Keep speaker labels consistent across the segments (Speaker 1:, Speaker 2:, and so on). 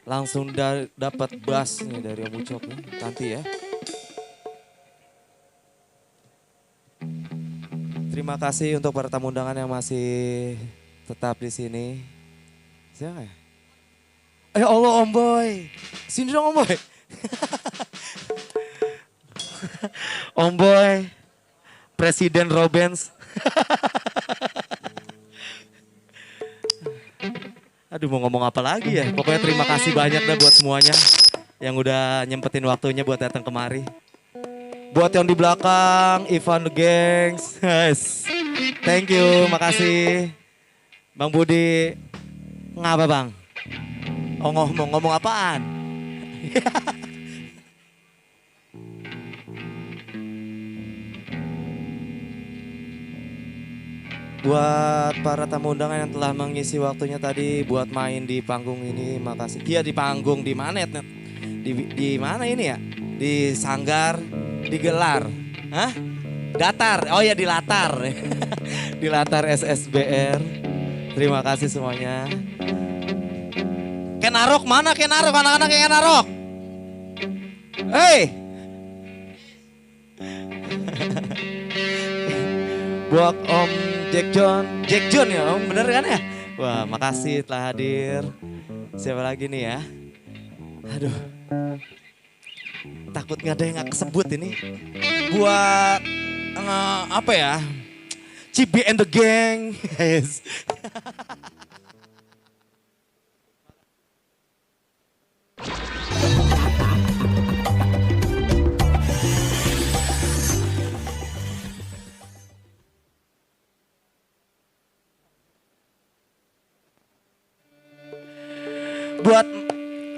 Speaker 1: Langsung dapat bass nih dari Om Ucok nih, nanti ya. Terima kasih untuk para tamu undangan yang masih tetap di sini. Siapa ya? Allah Om Boy. Sini dong Om Boy. Om Boy, Presiden Robens. Aduh mau ngomong apa lagi ya. Pokoknya terima kasih banyak dah buat semuanya. Yang udah nyempetin waktunya buat datang kemari. Buat yang di belakang, Ivan The Gangs. Yes. Thank you, makasih. Bang Budi, ngapa bang? Oh ngomong apaan? Buat para tamu undangan yang telah mengisi waktunya tadi buat main di panggung ini, makasih. Iya di panggung, di mana ya? Di mana ini ya? Di Sanggar, digelar. Hah? Datar, oh ya di Latar. Di Latar SSBR. Terima kasih semuanya. Kenarok mana Kenarok? Anak-anak yang Kenarok. Hei. Buat Om Jack John ya Om, bener kan ya? Wah makasih telah hadir. Siapa lagi nih ya? Aduh. Takut nggak ada yang nggak kesebut ini. Buat apa ya? Cibi and the Gang. Yes. Buat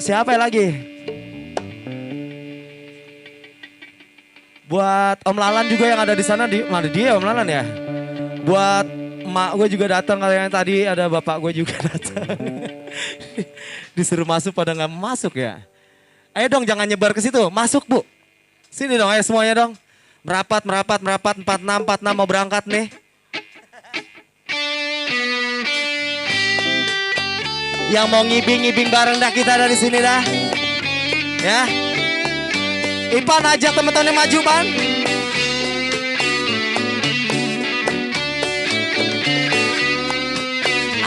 Speaker 1: siapa lagi? Buat Om Lalan juga yang ada di sana, di mana dia Om Lalan ya? Buat emak gue juga datang, kalau yang tadi ada bapak gue juga datang. Disuruh masuk pada nggak masuk ya? Ayo dong jangan nyebar ke situ, masuk Bu. Sini dong ayo semuanya dong. Merapat 46 mau berangkat nih. Yang mau ngibing bareng dah kita dari sini dah. Ya. Ipan ajak teman-teman yang maju, Pan.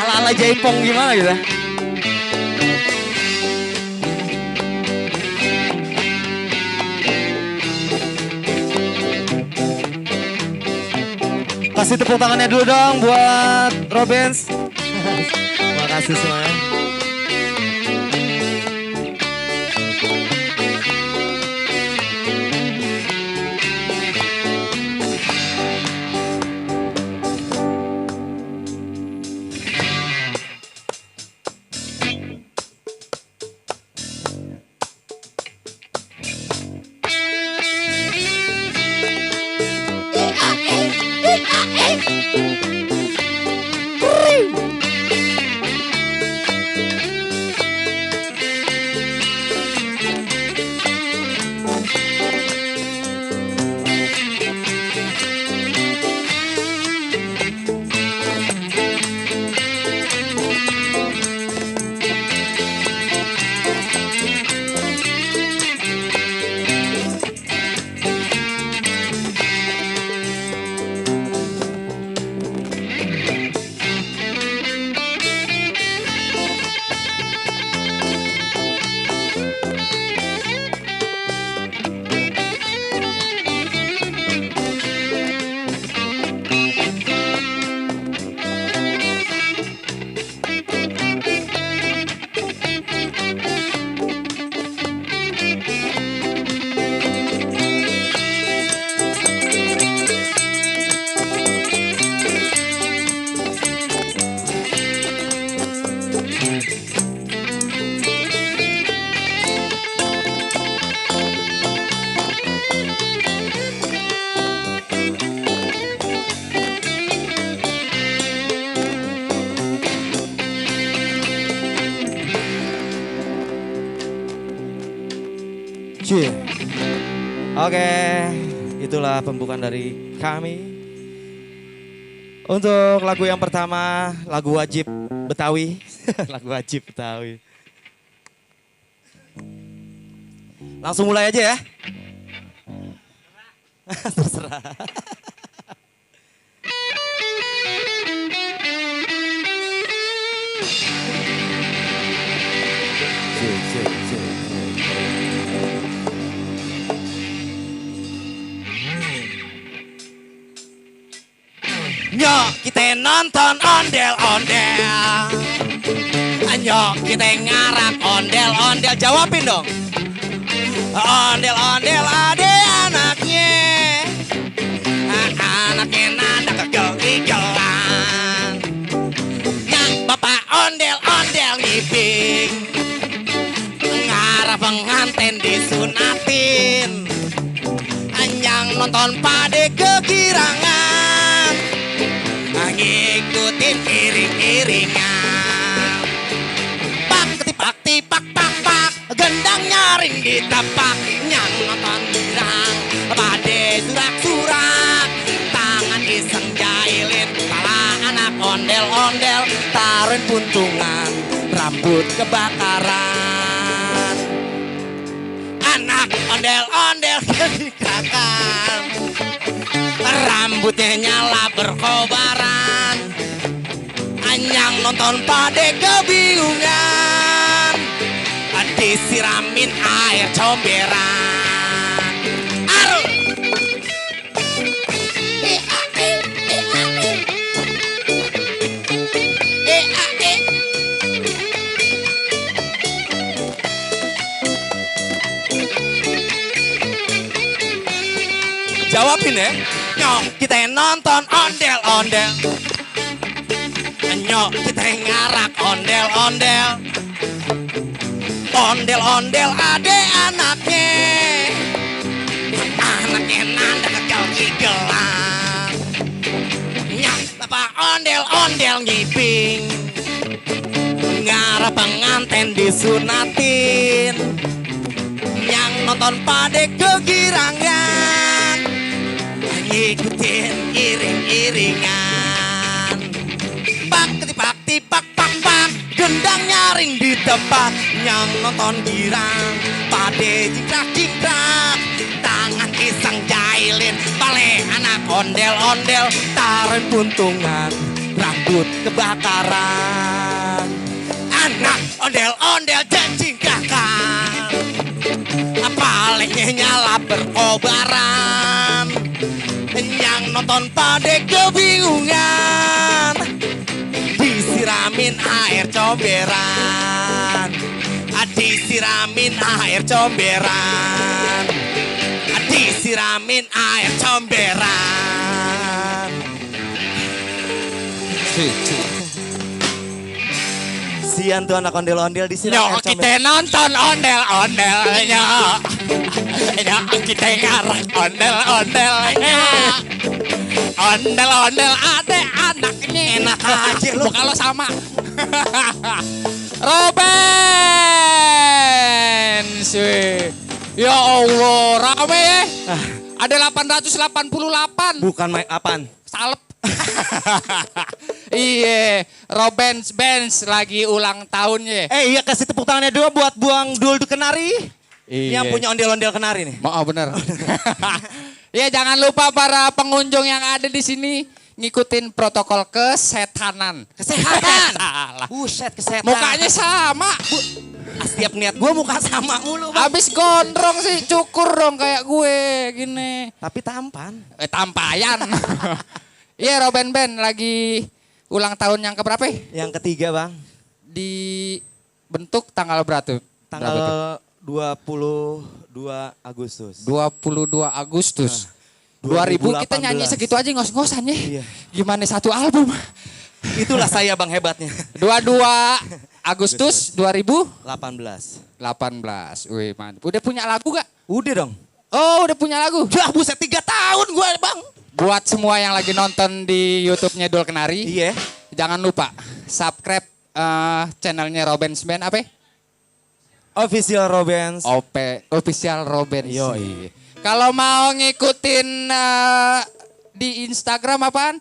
Speaker 1: Ala-ala Jaipong gimana gitu. Kasih tepuk tangannya dulu dong buat Robens. Terima kasih semuanya. Oke, itulah pembukaan dari kami. Untuk lagu yang pertama, lagu wajib Betawi. Lagu wajib Betawi. Langsung mulai aja ya. Terserah. Nyok kita nonton ondel-ondel. Nyok kita ngarak ondel-ondel. Jawabin dong. Ondel-ondel ade anaknya. Anaknya nanda kegel-gegelan. Nyak bapak ondel-ondel ngiping. Ngarap pengantin disunatin. Anyang nonton pade kegirangan. Ngikutin iring-iringan. Pak ketipak tipak pak pak. Gendang nyaring ditapak. Nyang nonton girang. Pade surak-surak. Tangan iseng jailin. Kepala anak ondel-ondel. Taruhin puntungan. Rambut kebakaran. Anak ondel-ondel kegerakan. Rambutnya nyala berkobaran. Anyang nonton pade kebingungan. Disiramin air comberan. Aduh. Jawabin ya. Nyok kita nonton ondel-ondel. Nyok kita ngarak ondel-ondel. Ondel-ondel ade anaknya. Anaknya nanda kegel-gegelan. Nyok bapak ondel-ondel ngiping. Ngarap pengantin disunatin. Yang nonton pade kegirangan. Ngikutin iring-iringan. Pak ketipak tipak pak pak. Gendang nyaring di tempat. Yang nonton girang. Pade jingkrak-jingkrak. Tangan iseng jailin. Bale anak ondel-ondel. Taruhin puntungan. Rambut kebakaran. Anak ondel-ondel jingkrakan. Palingnya nyala berkobaran. Yang nonton pade kebingungan. Disiramin air comberan. Disiramin air comberan. Disiramin air comberan. Sian tuh anak ondel-ondel disiram air comberan.
Speaker 2: Kita nonton ondel-ondelnya. Kita ngarak ondel-ondelnya. Ondel-ondel ade anaknya.
Speaker 1: Enak aja lu.
Speaker 2: Kalau sama. Robben. Ya Allah, rame ya. Ada 888.
Speaker 1: Bukan main apaan?
Speaker 2: Salep. Iya, Robben Benz lagi ulang tahunnya.
Speaker 1: Iya kasih tepuk tangannya dulu buat buang Dul Kenari.
Speaker 2: Iya.
Speaker 1: Yang punya ondel-ondel kenari nih.
Speaker 2: Maaf bener. Ya jangan lupa para pengunjung yang ada di sini ngikutin protokol kesehatan.
Speaker 1: Kesehatan. Buset kesehatan.
Speaker 2: Mukanya sama.
Speaker 1: Setiap niat gue muka sama mulu bang.
Speaker 2: Abis gondrong sih cukur dong kayak gue gini.
Speaker 1: Tapi tampan.
Speaker 2: Tampayan. Iya Robben Ben lagi ulang tahun yang keberapa?
Speaker 1: Yang ketiga bang.
Speaker 2: Dibentuk tanggal berapa tuh?
Speaker 1: Tanggal 22 Agustus.
Speaker 2: 22 Agustus. 2000 kita nyanyi segitu aja ngos-ngosan ya.
Speaker 1: Iya.
Speaker 2: Gimana satu album?
Speaker 1: Itulah saya bang hebatnya.
Speaker 2: 22 Agustus 2018.
Speaker 1: 18.
Speaker 2: Wih mantap. Udah punya lagu gak?
Speaker 1: Udah dong.
Speaker 2: Oh udah punya lagu.
Speaker 1: Dah buset 3 tahun gue bang.
Speaker 2: Buat semua yang lagi nonton di YouTube-nya Dul Kenari.
Speaker 1: Iya.
Speaker 2: Jangan lupa subscribe channelnya Robben Band apa?
Speaker 1: Official Robben.
Speaker 2: Official Robben.
Speaker 1: Yoi.
Speaker 2: Kalau mau ngikutin di Instagram apaan?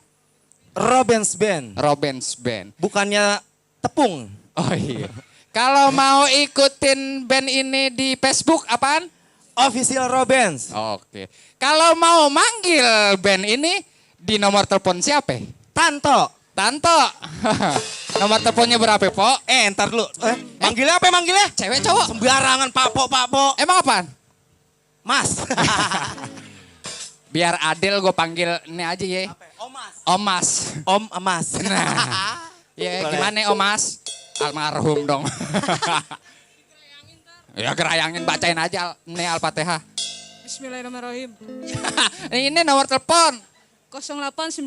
Speaker 1: Robens Band.
Speaker 2: Robens Band.
Speaker 1: Bukannya tepung.
Speaker 2: Oh iya. Kalau mau ikutin band ini di Facebook apaan?
Speaker 1: Official Robens.
Speaker 2: Oke. Kalau mau manggil band ini di nomor telepon siapa?
Speaker 1: Tanto.
Speaker 2: Tanto. Nomor teleponnya berapa, Po?
Speaker 1: Ntar dulu. Manggilnya apa manggilnya?
Speaker 2: Cewek cowok?
Speaker 1: Sembarangan Pak Po.
Speaker 2: Emang apaan?
Speaker 1: Mas.
Speaker 2: Biar adil gue panggil ini aja ya.
Speaker 1: Omas.
Speaker 2: Omas.
Speaker 1: Om Emas.
Speaker 2: Nah. Ya
Speaker 1: Boleh.
Speaker 2: gimana Omas? Almarhum dong. Ya gerayangin bacain aja nih Al-Fatihah.
Speaker 3: Bismillahirrahmanirrahim.
Speaker 2: Ini nomor telepon.
Speaker 3: 0895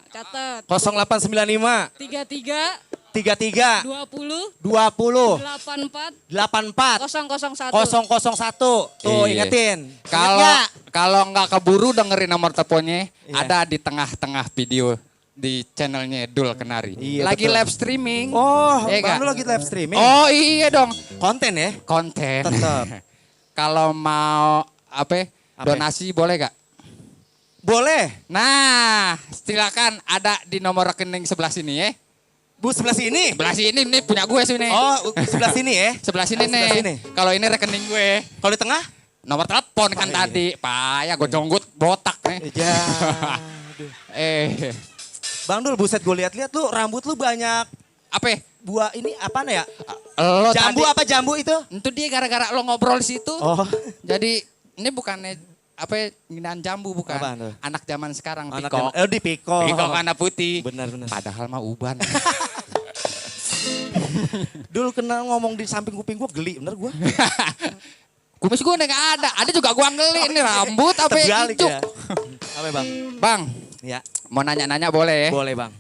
Speaker 3: catat.
Speaker 1: 0895
Speaker 3: 33
Speaker 1: 33
Speaker 3: 20
Speaker 1: 20
Speaker 3: 84
Speaker 1: 84
Speaker 3: 001.
Speaker 1: 001. Tuh
Speaker 2: Iya.
Speaker 1: ingetin.
Speaker 2: Kalau nggak keburu dengerin nomor teleponnya,
Speaker 1: Iya.
Speaker 2: ada di tengah-tengah video di channelnya Dul Kenari.
Speaker 1: Iya,
Speaker 2: Lagi
Speaker 1: betul.
Speaker 2: live streaming.
Speaker 1: Oh,
Speaker 2: Iya
Speaker 1: Bang
Speaker 2: nggak?
Speaker 1: lu lagi live streaming.
Speaker 2: Oh iya dong.
Speaker 1: Konten ya?
Speaker 2: Konten.
Speaker 1: Tetep.
Speaker 2: Kalau mau apa? Donasi boleh gak?
Speaker 1: Boleh.
Speaker 2: Nah, silakan ada di nomor rekening sebelah sini ya.
Speaker 1: Bu sebelah sini.
Speaker 2: Sebelah sini nih punya gue sini.
Speaker 1: Oh, sebelah sini ya.
Speaker 2: Sebelah sini
Speaker 1: sebelah
Speaker 2: nih.
Speaker 1: sini.
Speaker 2: Kalau ini rekening gue.
Speaker 1: Kalau di tengah?
Speaker 2: Nomor telepon kan
Speaker 1: Oh, iya.
Speaker 2: tadi. Payah gue jonggut botak nih.
Speaker 1: Ya. Bang Dul, buset gue lihat-lihat lu rambut lu banyak
Speaker 2: Apa?
Speaker 1: buah ini apa ya?
Speaker 2: Lo
Speaker 1: Jambu
Speaker 2: tadi,
Speaker 1: apa jambu itu?
Speaker 2: Itu dia gara-gara lo ngobrol di situ.
Speaker 1: Oh.
Speaker 2: Jadi ini bukannya apa nginaan jambu bukan.
Speaker 1: Apaan tuh?
Speaker 2: Anak zaman sekarang
Speaker 1: Anak
Speaker 2: pikok.
Speaker 1: di Piko.
Speaker 2: Pikok warna putih.
Speaker 1: Benar.
Speaker 2: Padahal mah uban.
Speaker 1: Dul kenal ngomong di samping kuping gue geli, bener gue.
Speaker 2: Kumis gue udah gak ada. Ada juga gua ngeli. Ini rambut apa
Speaker 1: Terbalik
Speaker 2: hijau.
Speaker 1: ya. Apa bang?
Speaker 2: Bang,
Speaker 1: Ya,
Speaker 2: mau nanya-nanya boleh?
Speaker 1: boleh bang.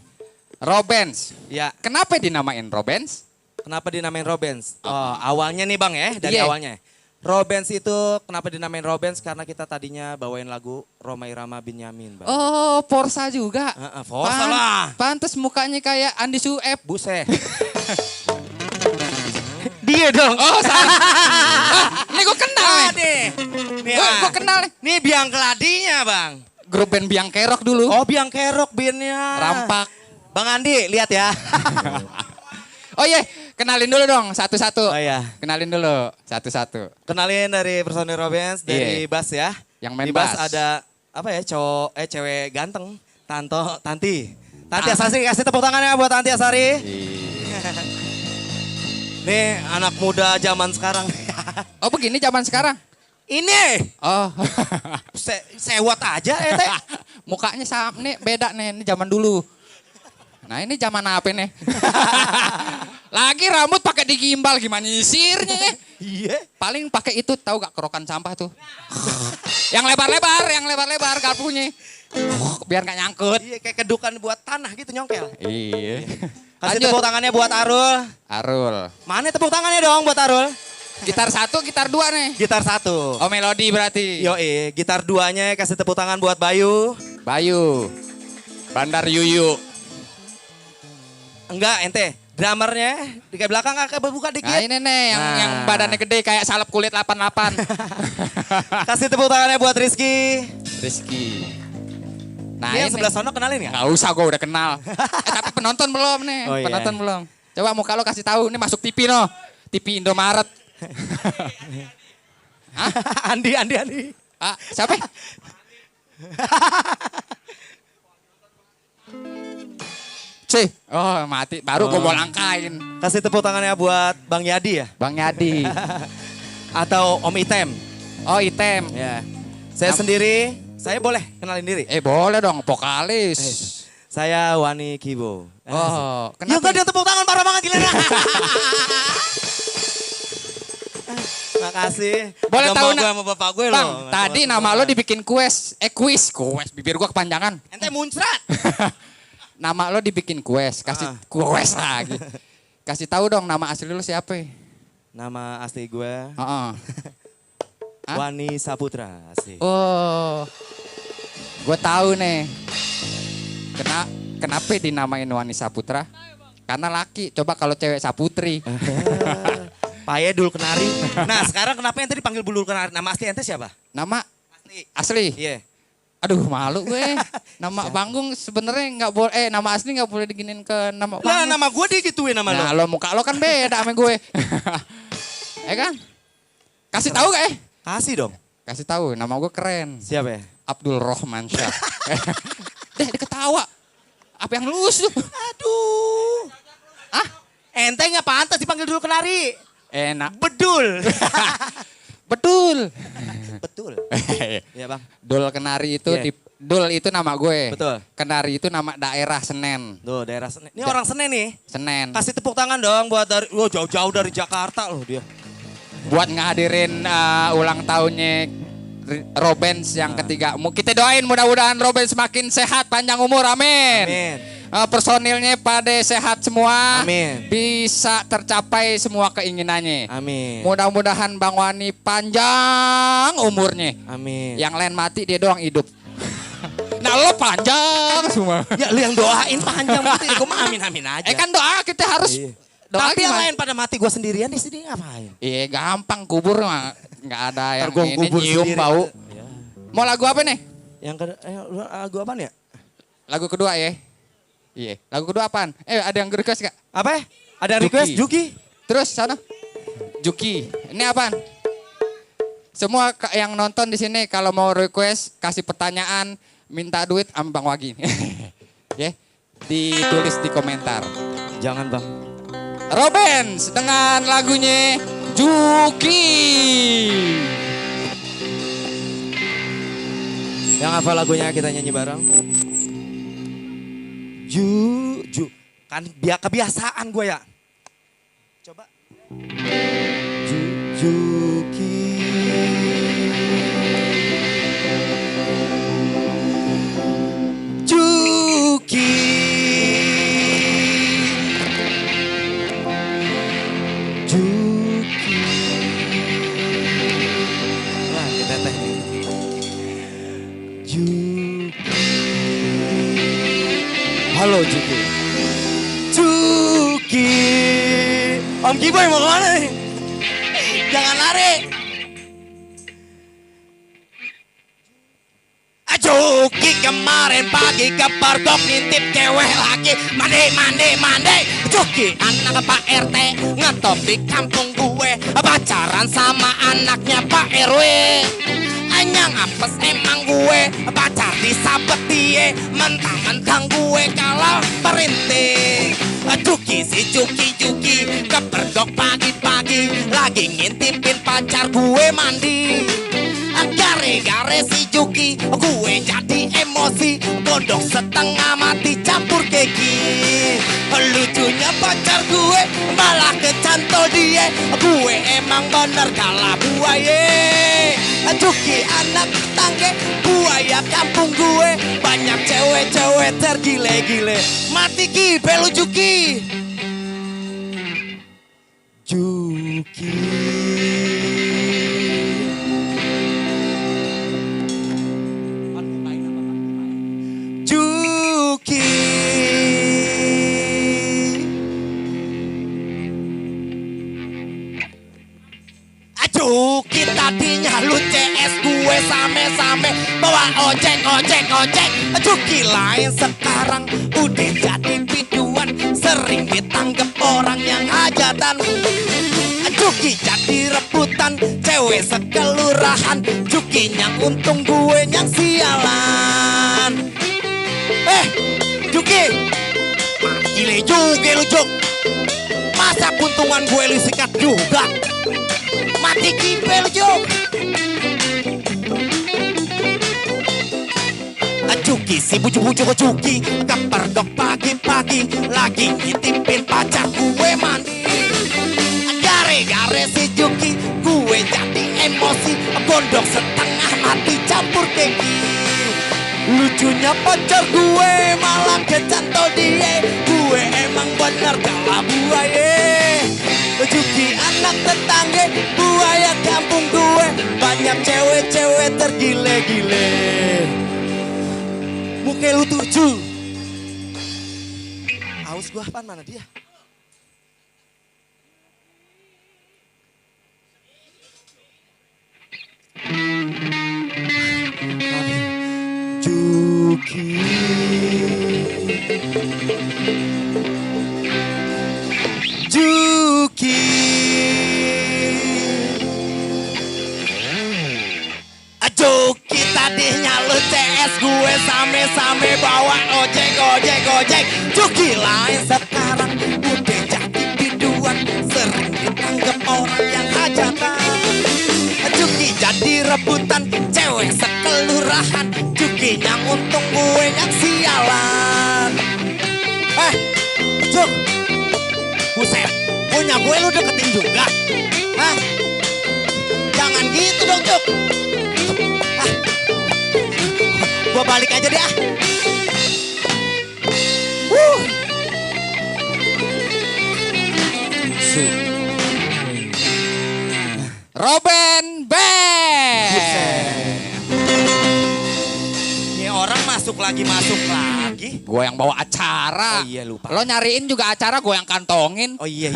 Speaker 2: Robens.
Speaker 1: Ya,
Speaker 2: Kenapa dinamain Robens?
Speaker 1: kenapa dinamain Robens? Oh, awalnya nih bang ya, dari
Speaker 2: Iya.
Speaker 1: awalnya. Robens itu kenapa dinamain Robens? Karena kita tadinya bawain lagu Roma Irama Binyamin bang.
Speaker 2: Oh, Forsa juga.
Speaker 1: Forsa lah.
Speaker 2: Pantes mukanya kayak Andi Sueb.
Speaker 1: Buset. Dia dong.
Speaker 2: Oh, salah. Ini gue kenal nih.
Speaker 1: Nih,
Speaker 2: Gue kenal nih.
Speaker 1: Nih biang keladinya bang.
Speaker 2: Grup band Biang Kerok dulu.
Speaker 1: Oh biang kerok bandnya.
Speaker 2: Rampak.
Speaker 1: Bang Andi lihat ya.
Speaker 2: Oh iya, kenalin dulu dong satu-satu.
Speaker 1: Oh iya.
Speaker 2: Kenalin dulu satu-satu.
Speaker 1: Kenalin dari personil Robens, dari
Speaker 2: Iya.
Speaker 1: bass ya.
Speaker 2: Yang main
Speaker 1: Di bass
Speaker 2: bass.
Speaker 1: ada apa ya, cewek ganteng. Tanti Asari, kasih tepuk tangannya buat Tanti Asari. Nih anak muda zaman sekarang.
Speaker 2: Oh begini zaman sekarang?
Speaker 1: Ini
Speaker 2: Oh.
Speaker 1: sewot aja teh.
Speaker 2: Mukanya sama nih beda nih, ini zaman dulu. Nah ini zaman apa nih? Lagi rambut pakai digimbal gimana nyisirnya ya?
Speaker 1: Iya.
Speaker 2: Paling pakai itu tahu gak kerokan sampah tuh. yang lebar-lebar garpunya. Biar gak nyangkut.
Speaker 1: Iya kayak kedukan buat tanah gitu nyongkel.
Speaker 2: Iya.
Speaker 1: Kasih
Speaker 2: Lanjut.
Speaker 1: tepuk tangannya buat Arul.
Speaker 2: Arul.
Speaker 1: Mana tepuk tangannya dong buat Arul?
Speaker 2: Gitar 1, gitar 2 nih.
Speaker 1: Gitar 1.
Speaker 2: Oh melodi berarti.
Speaker 1: Yoi, gitar 2-nya kasih tepuk tangan buat Bayu.
Speaker 2: Bayu. Bandar Yuyu.
Speaker 1: Enggak, ente. Drummernya di kayak belakang kakak buka dikit.
Speaker 2: Nah ini nih yang
Speaker 1: Nah.
Speaker 2: badannya gede kayak salep kulit 88.
Speaker 1: Kasih tepuk tangannya buat Rizky.
Speaker 2: Rizky. Nah
Speaker 1: Ini yang sebelah sono kenalin ya?
Speaker 2: Gak usah, gue udah kenal. Tapi penonton belum nih,
Speaker 1: Oh, iya.
Speaker 2: penonton belum. Coba muka lo kasih tahu, ini masuk TV no. TV Indomaret. Hah?
Speaker 1: Andi.
Speaker 2: Ah, siapa? Sih, oh mati. Baru gue mau langkain.
Speaker 1: Kasih tepuk tangannya buat Bang Yadi ya?
Speaker 2: Bang Yadi.
Speaker 1: Atau Om Item.
Speaker 2: Oh Item.
Speaker 1: Ya. Saya sendiri, saya boleh kenalin diri.
Speaker 2: Boleh dong, vokalis.
Speaker 1: Saya Wani Kibo.
Speaker 2: Oh,
Speaker 1: Ya
Speaker 2: kenapa?
Speaker 1: enggak dia tepuk tangan parah banget gila. Makasih.
Speaker 2: Boleh
Speaker 1: Udah
Speaker 2: tahu,
Speaker 1: mau
Speaker 2: Nak?
Speaker 1: gue sama bapak gue
Speaker 2: Bang,
Speaker 1: loh.
Speaker 2: tadi nama lo dibikin kuis. Kuis. Bibir gua kepanjangan.
Speaker 1: Ente muncrat.
Speaker 2: Nama lo dibikin kuis, kasih kuis lagi. Kasih tahu dong nama asli lo siapa?
Speaker 1: Nama asli gue
Speaker 2: Heeh. Hah?
Speaker 1: Wani Saputra asli.
Speaker 2: Oh. Gue tahu nih. Kenapa dinamain Wani Saputra? Karena laki. Coba kalau cewek Saputri.
Speaker 1: Paye Dul Kenari. Nah sekarang kenapa ente dipanggil Dul Kenari? Nama asli ente siapa?
Speaker 2: Nama
Speaker 1: Asli.
Speaker 2: asli.
Speaker 1: Iya.
Speaker 2: Aduh malu gue. Nama panggung sebenarnya nggak boleh, nama asli nggak boleh diginin ke nama panggung.
Speaker 1: Lah nama gue digituin nama
Speaker 2: Nah
Speaker 1: lo.
Speaker 2: lo muka lo kan beda sama gue. Kan? Kasih tahu gak
Speaker 1: Kasih dong.
Speaker 2: Kasih tahu, nama gue keren.
Speaker 1: Siapa ya?
Speaker 2: Abdul Rohman Syah. Dia ketawa. Apa yang lulus tuh?
Speaker 1: Aduh.
Speaker 2: Ah?
Speaker 1: Ente nggak pantas dipanggil dulu kenari.
Speaker 2: Enak.
Speaker 1: Bedul.
Speaker 2: Betul.
Speaker 1: Betul. Iya bang.
Speaker 2: Dul Kenari itu
Speaker 1: Iya.
Speaker 2: Dul itu nama gue.
Speaker 1: Betul.
Speaker 2: Kenari itu nama daerah Senen.
Speaker 1: Tuh daerah Senen. Ini orang Senen nih.
Speaker 2: Senen.
Speaker 1: Kasih tepuk tangan dong buat dari, jauh-jauh dari Jakarta loh dia.
Speaker 2: Buat ngehadirin ulang tahunnya Robens yang ketiga. Kita doain mudah-mudahan Robens semakin sehat, panjang umur, amin.
Speaker 1: Amin.
Speaker 2: Personilnya pada sehat semua.
Speaker 1: Amin.
Speaker 2: Bisa tercapai semua keinginannya.
Speaker 1: Amin.
Speaker 2: Mudah-mudahan Bang Wani panjang umurnya.
Speaker 1: Amin.
Speaker 2: Yang lain mati dia doang hidup. Nah lo panjang semua.
Speaker 1: Ya lu yang doain panjang gitu. Gue mah amin-amin aja.
Speaker 2: Kan doa kita harus
Speaker 1: Iya.
Speaker 2: doa
Speaker 1: Tapi yang
Speaker 2: gimana?
Speaker 1: lain pada mati gue sendirian di sini ngapain?
Speaker 2: Iya gampang kubur mah nggak ada yang
Speaker 1: Ntar gua
Speaker 2: ini
Speaker 1: kubur
Speaker 2: nyium
Speaker 1: sendiri.
Speaker 2: bau.
Speaker 1: Ya.
Speaker 2: Mau lagu apa nih?
Speaker 1: Yang lagu apaan ya?
Speaker 2: Lagu kedua ya. Iya. Lagu kedua apaan? Ada yang request gak?
Speaker 1: Apa ya? Ada yang request? Juki?
Speaker 2: Terus sana. Juki. Ini apaan? Semua yang nonton di sini kalau mau request kasih pertanyaan minta duit sama Bang Wagi. Ya. Ditulis di komentar.
Speaker 1: Jangan bang.
Speaker 2: Robens dengan lagunya Juki.
Speaker 1: Yang apa lagunya kita nyanyi bareng? Kan kebiasaan gue ya. Coba. Juki. Juki. Juki. Wah, kita teknik. Juki. Halo Juki. Juki. Om Kiboy mau kemana nih? Jangan lari. Juki kemarin pagi ke pergok ngintip cewek lagi. Mandi. Juki anak Pak RT ngetop di kampung gue. Pacaran sama anaknya Pak RW. Anyang apes emang gue pacar disabet dia. Mentang-mentang gue kalah perintih. Juki si Juki kepergok pagi-pagi lagi ngintipin pacar gue mandi. Gare-gare si Juki gue jadi emosi. Bodong setengah mati campur keki. Lucunya pacar gue malah kecantol dia. Gue emang bener kalah buaya. Juki anak tetangga buaya kampung gue. Banyak cewek-cewek tergile-gile. Mati kipe lu Juki. Juki. Juki. Juki tadinya lu CS gue same-same bawa ojek. Juki lain sekarang udah jadi biduan. Sering ditanggep orang yang hajatan. Juki jadi rebutan cewek sekelurahan. Juki yang untung gue yang sialan. Juki, gile juga lu Juk. Masa puntungan gue lu sikat juga. Mati kipe lu Juk. Juki si bucu-bucu ke Juki kepergok pagi-pagi lagi ngintipin pacar gue mandi. Gare-gare si Juki gue jadi emosi. Gondok setengah mati campur keki. Lucunya pacar gue malah kecantol dia. Gue emang bener kalah buaya. Juki anak tetangga buaya kampung gue. Banyak cewek-cewek tergile-gile. Muka lu 7. Aus gua apaan mana dia? Juki. Juki tadinya lu CS, gue same-same bawa ojek. Juki lain sekarang udah jadi biduan, sering ditanggap orang yang hajatan. Juki jadi rebutan cewek sekelurahan, Juki yang untung gue yang sialan. Juk, buset, punya gue lu deketin juga? Hah? Jangan gitu dong, Juk. Gua balik aja deh.
Speaker 2: Robin Band.
Speaker 1: Ini orang masuk lagi.
Speaker 2: Gue yang bawa acara.
Speaker 1: Oh iya, lupa.
Speaker 2: Lo nyariin juga acara, gue yang kantongin.
Speaker 1: Oh iya.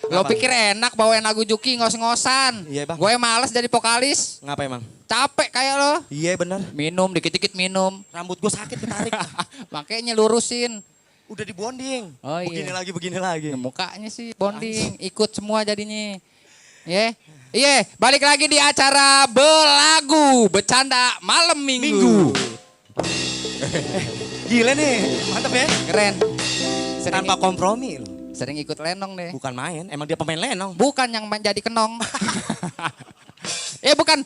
Speaker 2: Lo pikir enak bawain lagu Juki ngos-ngosan.
Speaker 1: Iya, Bang.
Speaker 2: Gue males jadi vokalis.
Speaker 1: Ngapa emang?
Speaker 2: Capek kayak lo.
Speaker 1: Iya bener.
Speaker 2: Minum, dikit-dikit minum.
Speaker 1: Rambut gue sakit ketarik.
Speaker 2: Makanya lurusin.
Speaker 1: Udah dibonding.
Speaker 2: Oh iya.
Speaker 1: Begini lagi.
Speaker 2: Mukanya sih bonding. Ikut semua jadinya. Iya, balik lagi di acara Belagu Bercanda Malam Minggu.
Speaker 1: Gila nih, mantap ya.
Speaker 2: Keren.
Speaker 1: Tanpa kompromi loh.
Speaker 2: Sering ikut lenong deh.
Speaker 1: Bukan main, emang dia pemain lenong.
Speaker 2: Bukan yang jadi kenong. Bukan.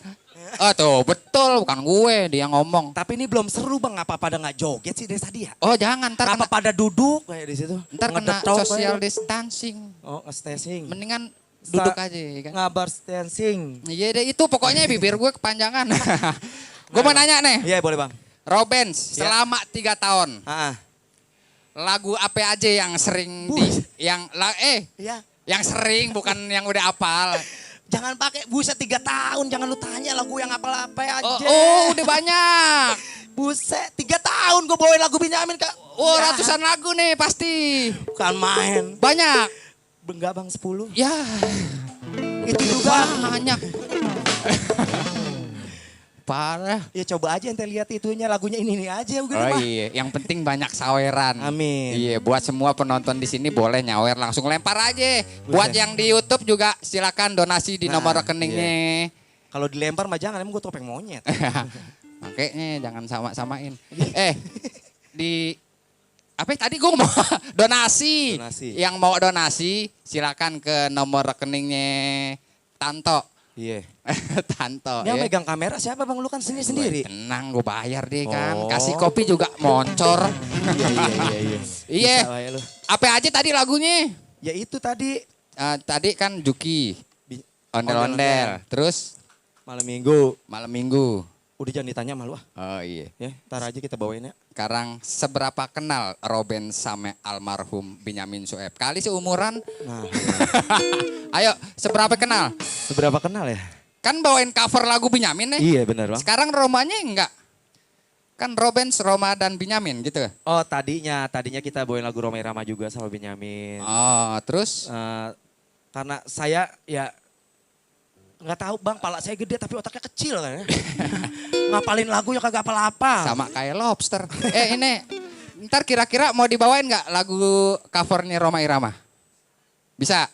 Speaker 2: Oh tuh, betul, bukan gue, dia ngomong.
Speaker 1: Tapi ini belum seru Bang, apa pada nggak joget sih dari tadi ya?
Speaker 2: Oh jangan, ntar
Speaker 1: Apa
Speaker 2: kena,
Speaker 1: pada duduk kayak di situ?
Speaker 2: ntar kena
Speaker 1: Ngedetok
Speaker 2: social
Speaker 1: kayak.
Speaker 2: distancing.
Speaker 1: Oh, staging.
Speaker 2: Mendingan duduk aja ya kan.
Speaker 1: Ngabar dancing.
Speaker 2: Iya deh, itu pokoknya bibir gue kepanjangan. Gue mau nanya nih,
Speaker 1: Iya boleh Bang.
Speaker 2: Robens,
Speaker 1: Ya.
Speaker 2: selama 3 tahun,
Speaker 1: Ah,
Speaker 2: lagu apa aja yang sering
Speaker 1: iya.
Speaker 2: yang sering bukan yang udah apal.
Speaker 1: Jangan pakai buset 3 tahun, jangan lu tanya lagu yang apa-apa aja.
Speaker 2: Oh, udah banyak.
Speaker 1: Buset 3 tahun gue bawain lagu Benyamin Kak.
Speaker 2: Oh,
Speaker 1: Ya,
Speaker 2: ratusan lagu nih pasti.
Speaker 1: Bukan main.
Speaker 2: Banyak.
Speaker 1: Enggak Bang 10.
Speaker 2: Ya,
Speaker 1: Itu juga.
Speaker 2: banyak. Parah.
Speaker 1: Ya coba aja ente lihat itunya lagunya ini aja udah
Speaker 2: Oh
Speaker 1: mah.
Speaker 2: iya, yang penting banyak saweran.
Speaker 1: Amin.
Speaker 2: Iya, buat semua penonton di sini boleh nyawer langsung lempar aja. Buat yang di YouTube juga silakan donasi di
Speaker 1: Nah,
Speaker 2: nomor rekeningnya.
Speaker 1: Kalau dilempar mah jangan, emang gue topeng monyet.
Speaker 2: Makanya jangan sama-samain. Di apa tadi gue mau donasi.
Speaker 1: Donasi.
Speaker 2: Yang mau donasi silakan ke nomor rekeningnya Tanto.
Speaker 1: Iya.
Speaker 2: Tanto.
Speaker 1: Yang
Speaker 2: ya.
Speaker 1: megang kamera siapa Bang? Lu kan sendiri.
Speaker 2: Tenang, gue bayar deh kan.
Speaker 1: Oh.
Speaker 2: Kasih kopi juga moncor.
Speaker 1: Iya.
Speaker 2: Iya.
Speaker 1: Bisa wae lu.
Speaker 2: Apa aja tadi lagunya?
Speaker 1: Ya itu tadi
Speaker 2: Tadi kan Juki,
Speaker 1: Ondel-ondel.
Speaker 2: ondel-ondel. Terus
Speaker 1: malam minggu.
Speaker 2: malam minggu.
Speaker 1: Udah jangan ditanya malu ah.
Speaker 2: Oh iya.
Speaker 1: Ya, ntar aja kita bawain ya.
Speaker 2: Sekarang seberapa kenal Robin sama almarhum Benyamin Sueb? Kali seumuran.
Speaker 1: Nah,
Speaker 2: Ayo, seberapa kenal?
Speaker 1: seberapa kenal ya?
Speaker 2: Kan bawain cover lagu Benyamin nih.
Speaker 1: Iya benar Bang.
Speaker 2: Sekarang romanya enggak. Kan Robin, Roma dan Benyamin gitu.
Speaker 1: Oh tadinya kita bawain lagu Roma Irama juga sama Benyamin.
Speaker 2: Oh, terus?
Speaker 1: Karena saya ya nggak tahu Bang, pala saya gede tapi otaknya kecil kan ya. Ngapalin lagu ya kagak apa-apa.
Speaker 2: Sama kayak lobster. Ini ntar kira-kira mau dibawain nggak lagu covernya Roma Irama? Bisa?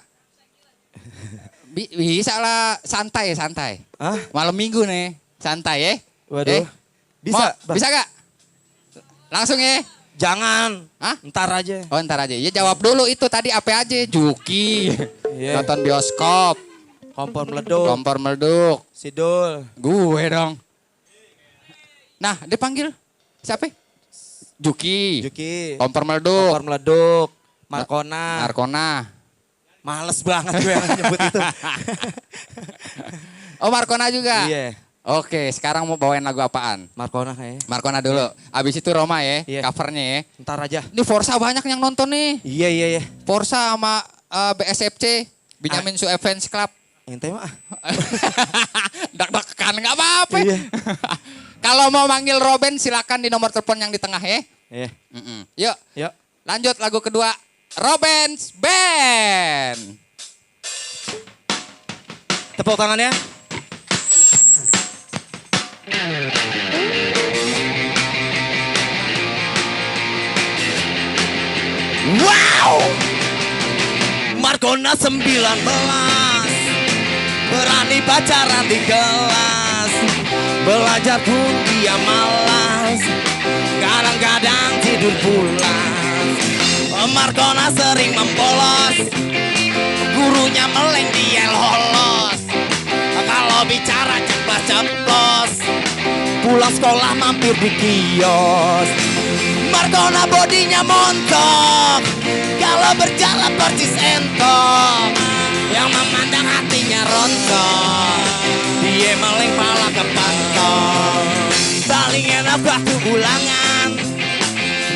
Speaker 2: Bisa lah, santai.
Speaker 1: Hah?
Speaker 2: Malam minggu nih, santai ya.
Speaker 1: Waduh. Bisa, Bang?
Speaker 2: Bisa gak? Langsung ya?
Speaker 1: Jangan.
Speaker 2: Hah?
Speaker 1: Ntar aja.
Speaker 2: Oh ntar aja. Ya jawab dulu itu tadi apa aja? Juki,
Speaker 1: Iya.
Speaker 2: nonton bioskop,
Speaker 1: Kompor meleduk.
Speaker 2: kompor meleduk.
Speaker 1: Sidul.
Speaker 2: Gue dong. Nah, dipanggil siapa? Juki. Kompor meleduk.
Speaker 1: Kompor meleduk. Markona.
Speaker 2: Arkona.
Speaker 1: Males banget gue yang nyebut itu.
Speaker 2: Oh, Markona juga.
Speaker 1: Iya.
Speaker 2: Oke, sekarang mau bawain lagu apaan?
Speaker 1: Markona kayaknya.
Speaker 2: Markona dulu. Abis itu Roma ya,
Speaker 1: Iya.
Speaker 2: covernya ya.
Speaker 1: Ntar aja.
Speaker 2: Ini Forza banyak yang nonton nih.
Speaker 1: Iya.
Speaker 2: Forza sama BSFC, Benyamin Sueb Fans Club.
Speaker 1: Ente mah.
Speaker 2: Dak-dakan nggak apa-apa.
Speaker 1: Iya.
Speaker 2: Kalau mau manggil Robin silakan di nomor telepon yang di tengah ya.
Speaker 1: Iya.
Speaker 2: Yuk,
Speaker 1: Yuk.
Speaker 2: lanjut lagu kedua. Robin's Band.
Speaker 1: Tepuk tangannya. Wow, Markona 19, berani pacaran di kelas, belajar pun dia malas, kadang-kadang tidur pulas. Markona sering membolos, gurunya meleng dia lolos. Kalau bicara ceplos-ceplos, pulang sekolah mampir di kios. Markona bodinya montok, kalau berjalan percis entok, yang memandang hatinya rontok, dia meleng pala ke pantok. Paling enak waktu ulangan,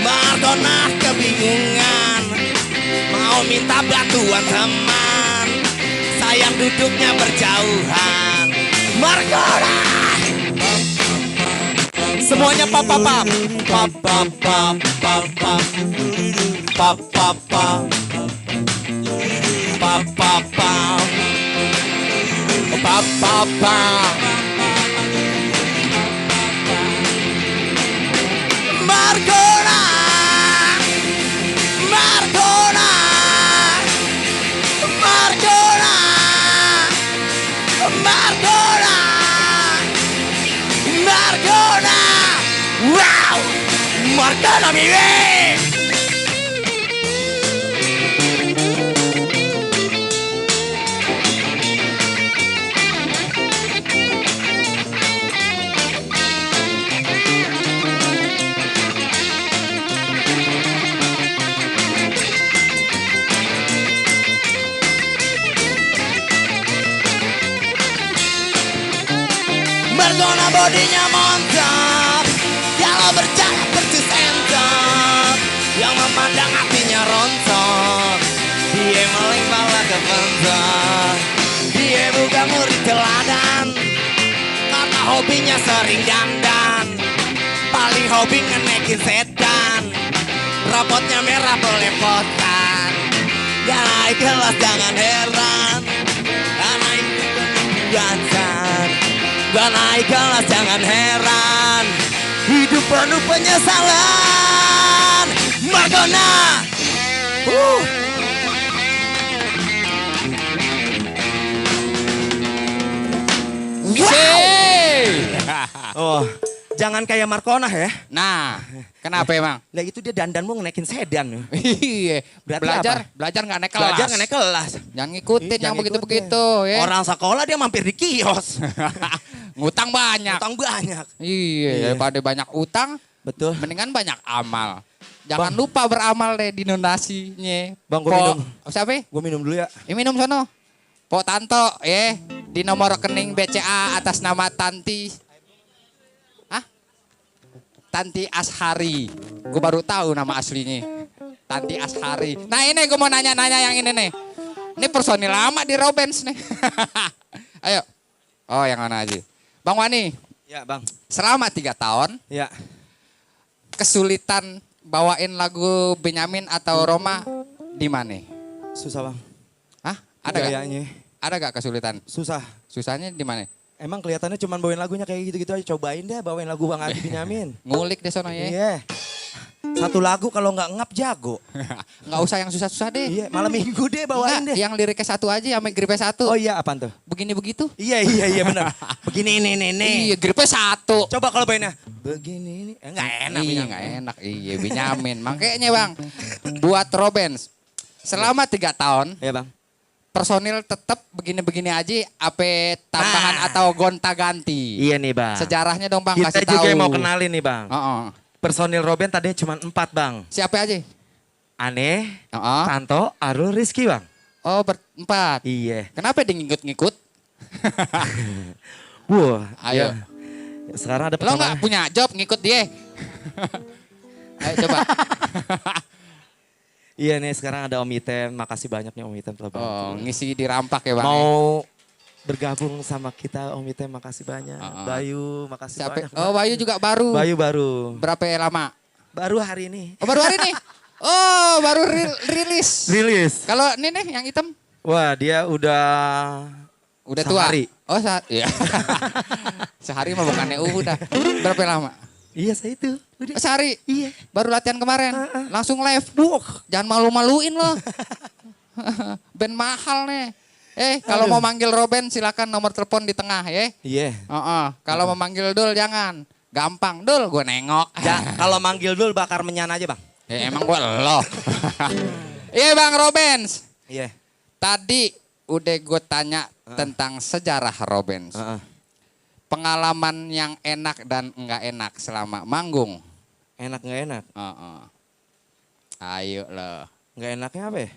Speaker 1: Markona kebingungan, mau minta bantuan teman, sayang duduknya berjauhan. Markona semuanya pap pap pap pap pap pap pap pap pap pap pap pap pap pap pap pap. Markona, Markona, Markona, Markona, Markona. Wow, Markona mi bebé. Markona bodinya montok, kalau berjalan persis entok, yang memandang hatinya rontok, dia meleng pala ke pentok. Dia bukan murid teladan, karena hobinya sering dandan, paling hobi ngenekin sedan, rapotnya merah belepotan. Ya naik kelas jangan heran, karena itu kebiasaan. Gak naik kelas jangan heran, hidup penuh penyesalan. Markona. Oh, jangan kayak Markona ya.
Speaker 2: Nah, kenapa emang?
Speaker 1: Lah itu dia dandanmu ngenaikin sedan.
Speaker 2: Iya, belajar nggak naik kelas.
Speaker 1: Belajar nggak naik kelas.
Speaker 2: Jangan ngikutin yang begitu-begitu ya.
Speaker 1: Orang sekolah dia mampir di kios.
Speaker 2: Ngutang banyak.
Speaker 1: Utang banyak.
Speaker 2: Iya, daripada banyak utang,
Speaker 1: Betul.
Speaker 2: mendingan banyak amal. Jangan lupa beramal deh di donasinya.
Speaker 1: Bang, gua minum.
Speaker 2: Siapa?
Speaker 1: Gue minum dulu ya.
Speaker 2: Minum sono. Po Tanto, di nomor rekening BCA atas nama Tanti. Hah? Tanti Ashari. Gue baru tahu nama aslinya. Tanti Ashari. Nah ini gue mau nanya-nanya yang ini nih. Ini personil lama di Robens nih. Ayo. Oh yang mana aja. Bang Wani.
Speaker 1: Ya bang.
Speaker 2: Selama 3 tahun.
Speaker 1: Ya.
Speaker 2: Kesulitan bawain lagu Benyamin atau Roma di mana?
Speaker 1: Susah bang.
Speaker 2: Hah? Ada gak?
Speaker 1: Gayanya.
Speaker 2: Ada gak kesulitan?
Speaker 1: Susah.
Speaker 2: Susahnya di mana?
Speaker 1: Emang kelihatannya cuma bawain lagunya kayak gitu-gitu aja. Cobain deh bawain lagu Bang Adi Benyamin.
Speaker 2: Ngulik deh sono ya.
Speaker 1: Iya. Satu lagu kalau nggak ngap jago.
Speaker 2: Nggak usah yang susah-susah deh.
Speaker 1: Iya, malam minggu deh bawain
Speaker 2: Enggak,
Speaker 1: deh.
Speaker 2: yang liriknya satu aja sama gripnya satu.
Speaker 1: Oh iya, apaan tuh?
Speaker 2: Begini begitu.
Speaker 1: Iya benar. Begini ini.
Speaker 2: Iya, gripnya satu.
Speaker 1: Coba kalau bawainnya begini ini. Nggak enak.
Speaker 2: Iya,
Speaker 1: Benyamin.
Speaker 2: nggak enak. Iya, Benyamin. Makanya Bang, buat Robens, selama 3 tahun,
Speaker 1: Iya bang.
Speaker 2: personil tetap begini-begini aja, apa tambahan
Speaker 1: Nah.
Speaker 2: atau gonta-ganti?
Speaker 1: Iya nih bang.
Speaker 2: Sejarahnya dong Bang,
Speaker 1: Kita
Speaker 2: kasih tahu.
Speaker 1: juga mau kenalin nih bang.
Speaker 2: Oh.
Speaker 1: Personil Robin tadinya cuma 4 bang.
Speaker 2: Siapa aja?
Speaker 1: Aneh,
Speaker 2: Oh.
Speaker 1: Tanto, Arul, Rizky bang.
Speaker 2: Oh, berempat.
Speaker 1: Iya.
Speaker 2: Kenapa dia ngikut-ngikut?
Speaker 1: Wah,
Speaker 2: Ayo.
Speaker 1: ya. Sekarang ada
Speaker 2: Lo nggak
Speaker 1: pertanyaan.
Speaker 2: punya job ngikut dia? Ayo coba.
Speaker 1: Iya nih sekarang ada Om Item. Makasih banyak nih Om Item telah bantu.
Speaker 2: Oh, ngisi di rampak ya Bang.
Speaker 1: Mau bergabung sama kita Om Item, makasih banyak.
Speaker 2: Oh.
Speaker 1: Bayu, makasih
Speaker 2: Siapa?
Speaker 1: banyak.
Speaker 2: Oh, Bayu juga baru.
Speaker 1: Bayu baru.
Speaker 2: Berapa lama?
Speaker 1: Baru hari ini.
Speaker 2: Oh, baru hari ini? Oh, baru rilis.
Speaker 1: Rilis.
Speaker 2: Kalau ini nih yang hitam?
Speaker 1: Wah dia udah
Speaker 2: Udah tua?
Speaker 1: Sehari.
Speaker 2: Oh, iya. Sehari mah bukannya udah. Berapa lama?
Speaker 1: Iya saya itu. Udah.
Speaker 2: Sehari?
Speaker 1: Iya.
Speaker 2: Baru latihan kemarin, langsung live. Jangan malu-maluin loh. Band mahal nih. Kalau mau manggil Roben silakan nomor telepon di tengah ya.
Speaker 1: Iya.
Speaker 2: Kalau mau manggil Dul jangan. Gampang Dul, gue nengok.
Speaker 1: Kalau manggil dulu bakar menyan aja bang.
Speaker 2: Emang gue lo. Iya Bang Robens.
Speaker 1: Iya.
Speaker 2: Tadi udah gue tanya tentang sejarah Robens. Pengalaman yang enak dan enggak enak selama manggung.
Speaker 1: Enak nggak enak?
Speaker 2: Ayo loh.
Speaker 1: Nggak enaknya apa ya?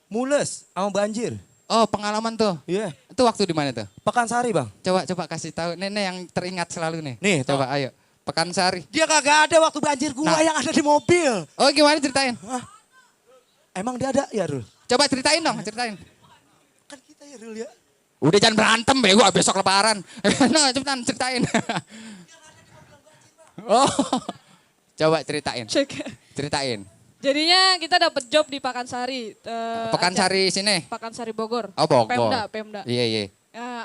Speaker 1: Mules sama banjir.
Speaker 2: Oh pengalaman tuh.
Speaker 1: Iya.
Speaker 2: Itu waktu di mana tuh?
Speaker 1: Pekansari bang.
Speaker 2: Coba kasih tahu. Nenek yang teringat selalu nih.
Speaker 1: Nih,
Speaker 2: Coba ayo. Pekansari.
Speaker 1: Dia kagak ada waktu banjir gua yang ada di mobil.
Speaker 2: Oh gimana ceritain?
Speaker 1: Emang dia ada ya Rul?
Speaker 2: Coba ceritain dong, ceritain.
Speaker 1: Kan kita ya Rul ya.
Speaker 2: Udah jangan berantem bego besok lebaran. Nah cepetan ceritain. Oh. Coba ceritain. Ceritain.
Speaker 3: Jadinya kita dapat job di Pakansari.
Speaker 2: Pekansari sini.
Speaker 3: Pakansari Bogor.
Speaker 2: Oh Bogor.
Speaker 3: Pemda.
Speaker 2: Iya.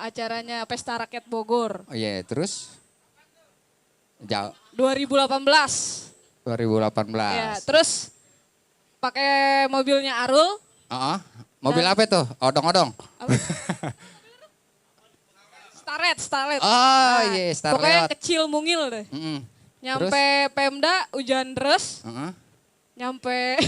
Speaker 3: Acaranya Pesta Rakyat Bogor.
Speaker 2: Oh iya, terus? Jauh.
Speaker 3: 2018.
Speaker 2: 2018.
Speaker 3: Ya, terus pakai mobilnya Arul.
Speaker 2: Mobil apa itu? Odong-odong.
Speaker 3: Starlet.
Speaker 2: Oh iya, Starlet.
Speaker 3: Pokoknya kecil mungil deh. Nyampe Pemda hujan deras. Nyampe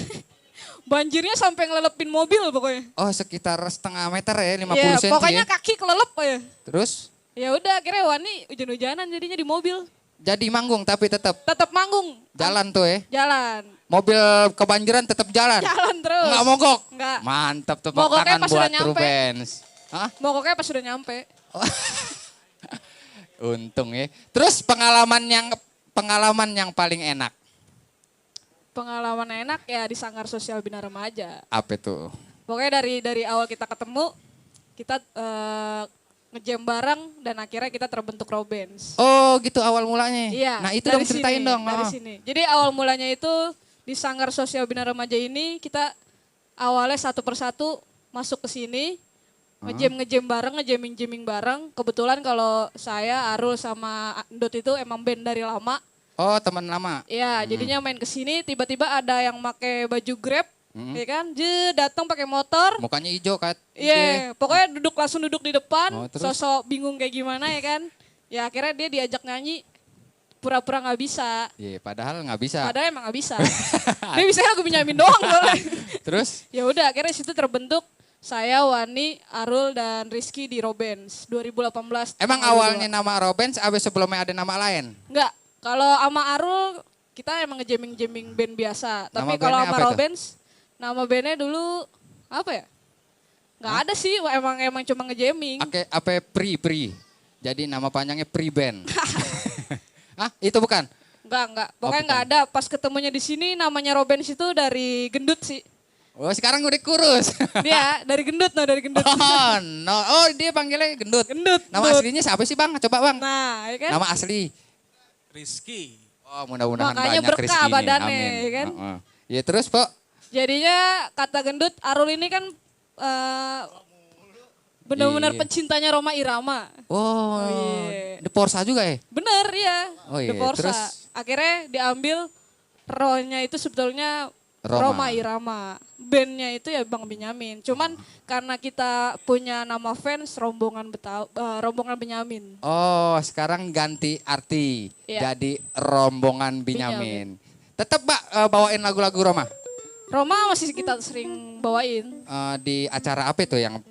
Speaker 3: banjirnya sampai ngelepin mobil pokoknya.
Speaker 2: Oh sekitar setengah meter ya, 50
Speaker 3: Iya,
Speaker 2: cm
Speaker 3: pokoknya
Speaker 2: ya.
Speaker 3: kaki kelelep ya.
Speaker 2: Terus?
Speaker 3: Ya udah akhirnya Wani hujan-hujanan jadinya di mobil.
Speaker 2: Jadi manggung tapi tetap
Speaker 3: Tetap manggung.
Speaker 2: jalan tuh ya.
Speaker 3: Jalan.
Speaker 2: Mobil kebanjiran tetap jalan.
Speaker 3: Jalan terus.
Speaker 2: Enggak mogok.
Speaker 3: Enggak.
Speaker 2: Mantap tepuk
Speaker 3: Mogoknya
Speaker 2: tangan
Speaker 3: pas udah
Speaker 2: buat
Speaker 3: nyampe.
Speaker 2: Rubens. Hah?
Speaker 3: Mogoknya pas sudah nyampe.
Speaker 2: Untung ya. Terus pengalaman yang paling enak.
Speaker 3: Pengalaman enak ya di Sanggar Sosial Bina Remaja.
Speaker 2: Apa itu?
Speaker 3: Pokoknya dari awal kita ketemu, kita ngejam bareng dan akhirnya kita terbentuk Robens.
Speaker 2: Oh gitu awal mulanya.
Speaker 3: Iya.
Speaker 2: Nah itu
Speaker 3: dari
Speaker 2: dong ceritain
Speaker 3: sini,
Speaker 2: dong.
Speaker 3: Dari sini. Jadi awal mulanya itu di Sanggar Sosial Bina Remaja ini kita awalnya satu persatu masuk ke sini. Ngejam bareng, ngejaming bareng. Kebetulan kalau saya, Arul sama Ndut itu emang band dari lama.
Speaker 2: Oh teman lama.
Speaker 3: Iya, jadinya main ke sini tiba-tiba ada yang pakai baju Grab, ya kan? Datang pakai motor.
Speaker 2: Mukanya hijau kan?
Speaker 3: Iya, pokoknya langsung duduk di depan,
Speaker 2: terus?
Speaker 3: sosok bingung kayak gimana ya kan? Ya akhirnya dia diajak nyanyi, pura-pura nggak bisa.
Speaker 2: Iya, padahal nggak bisa.
Speaker 3: Padahal emang nggak bisa. Dia bisa lagu Benyamin doang soalnya.
Speaker 2: Terus?
Speaker 3: Ya udah, akhirnya situ terbentuk saya, Wani, Arul dan Rizky di Robens 2018.
Speaker 2: Emang awalnya nama Robens, abis sebelumnya ada nama lain?
Speaker 3: Enggak, kalau sama Arul kita emang ngejaming band biasa. Tapi
Speaker 2: Nama
Speaker 3: kalau
Speaker 2: bandnya
Speaker 3: sama
Speaker 2: apa itu?
Speaker 3: Robens, nama bandnya dulu apa ya? Nggak ada sih, emang cuma ngejaming.
Speaker 2: Apa Pri. Jadi nama panjangnya Pri Band. Hah? Itu bukan?
Speaker 3: Enggak. Pokoknya
Speaker 2: bukan.
Speaker 3: nggak ada. Pas ketemunya di sini namanya Robens itu dari gendut sih.
Speaker 2: Oh sekarang udah kurus.
Speaker 3: Dia dari gendut.
Speaker 2: Oh, no. Oh dia panggilnya gendut.
Speaker 3: Gendut.
Speaker 2: Nama aslinya siapa sih bang? Coba bang.
Speaker 3: Nah, ya kan?
Speaker 2: Nama asli.
Speaker 4: Rizky.
Speaker 2: Oh mudah-mudahan
Speaker 3: Makanya
Speaker 2: banyak
Speaker 3: berkah
Speaker 2: rezekinya.
Speaker 3: badannya,
Speaker 2: Amin.
Speaker 3: ya kan?
Speaker 2: Ya terus Pok.
Speaker 3: Jadinya kata gendut, Arul ini kan benar-benar
Speaker 2: Iya.
Speaker 3: pencintanya Roma Irama.
Speaker 2: Oh,
Speaker 3: iya.
Speaker 2: The Porsa juga ya?
Speaker 3: Bener ya,
Speaker 2: Oh iya,
Speaker 3: The Forza.
Speaker 2: terus?
Speaker 3: Akhirnya diambil rohnya itu sebetulnya
Speaker 2: Roma.
Speaker 3: Roma Irama. Bandnya itu ya Bang Benyamin. Cuman karena kita punya nama fans rombongan Benyamin.
Speaker 2: Oh sekarang ganti arti.
Speaker 3: Iya.
Speaker 2: Jadi rombongan Binyamin. Tetap Mbak bawain lagu-lagu Roma?
Speaker 3: Roma masih kita sering bawain.
Speaker 2: Di acara apa itu yang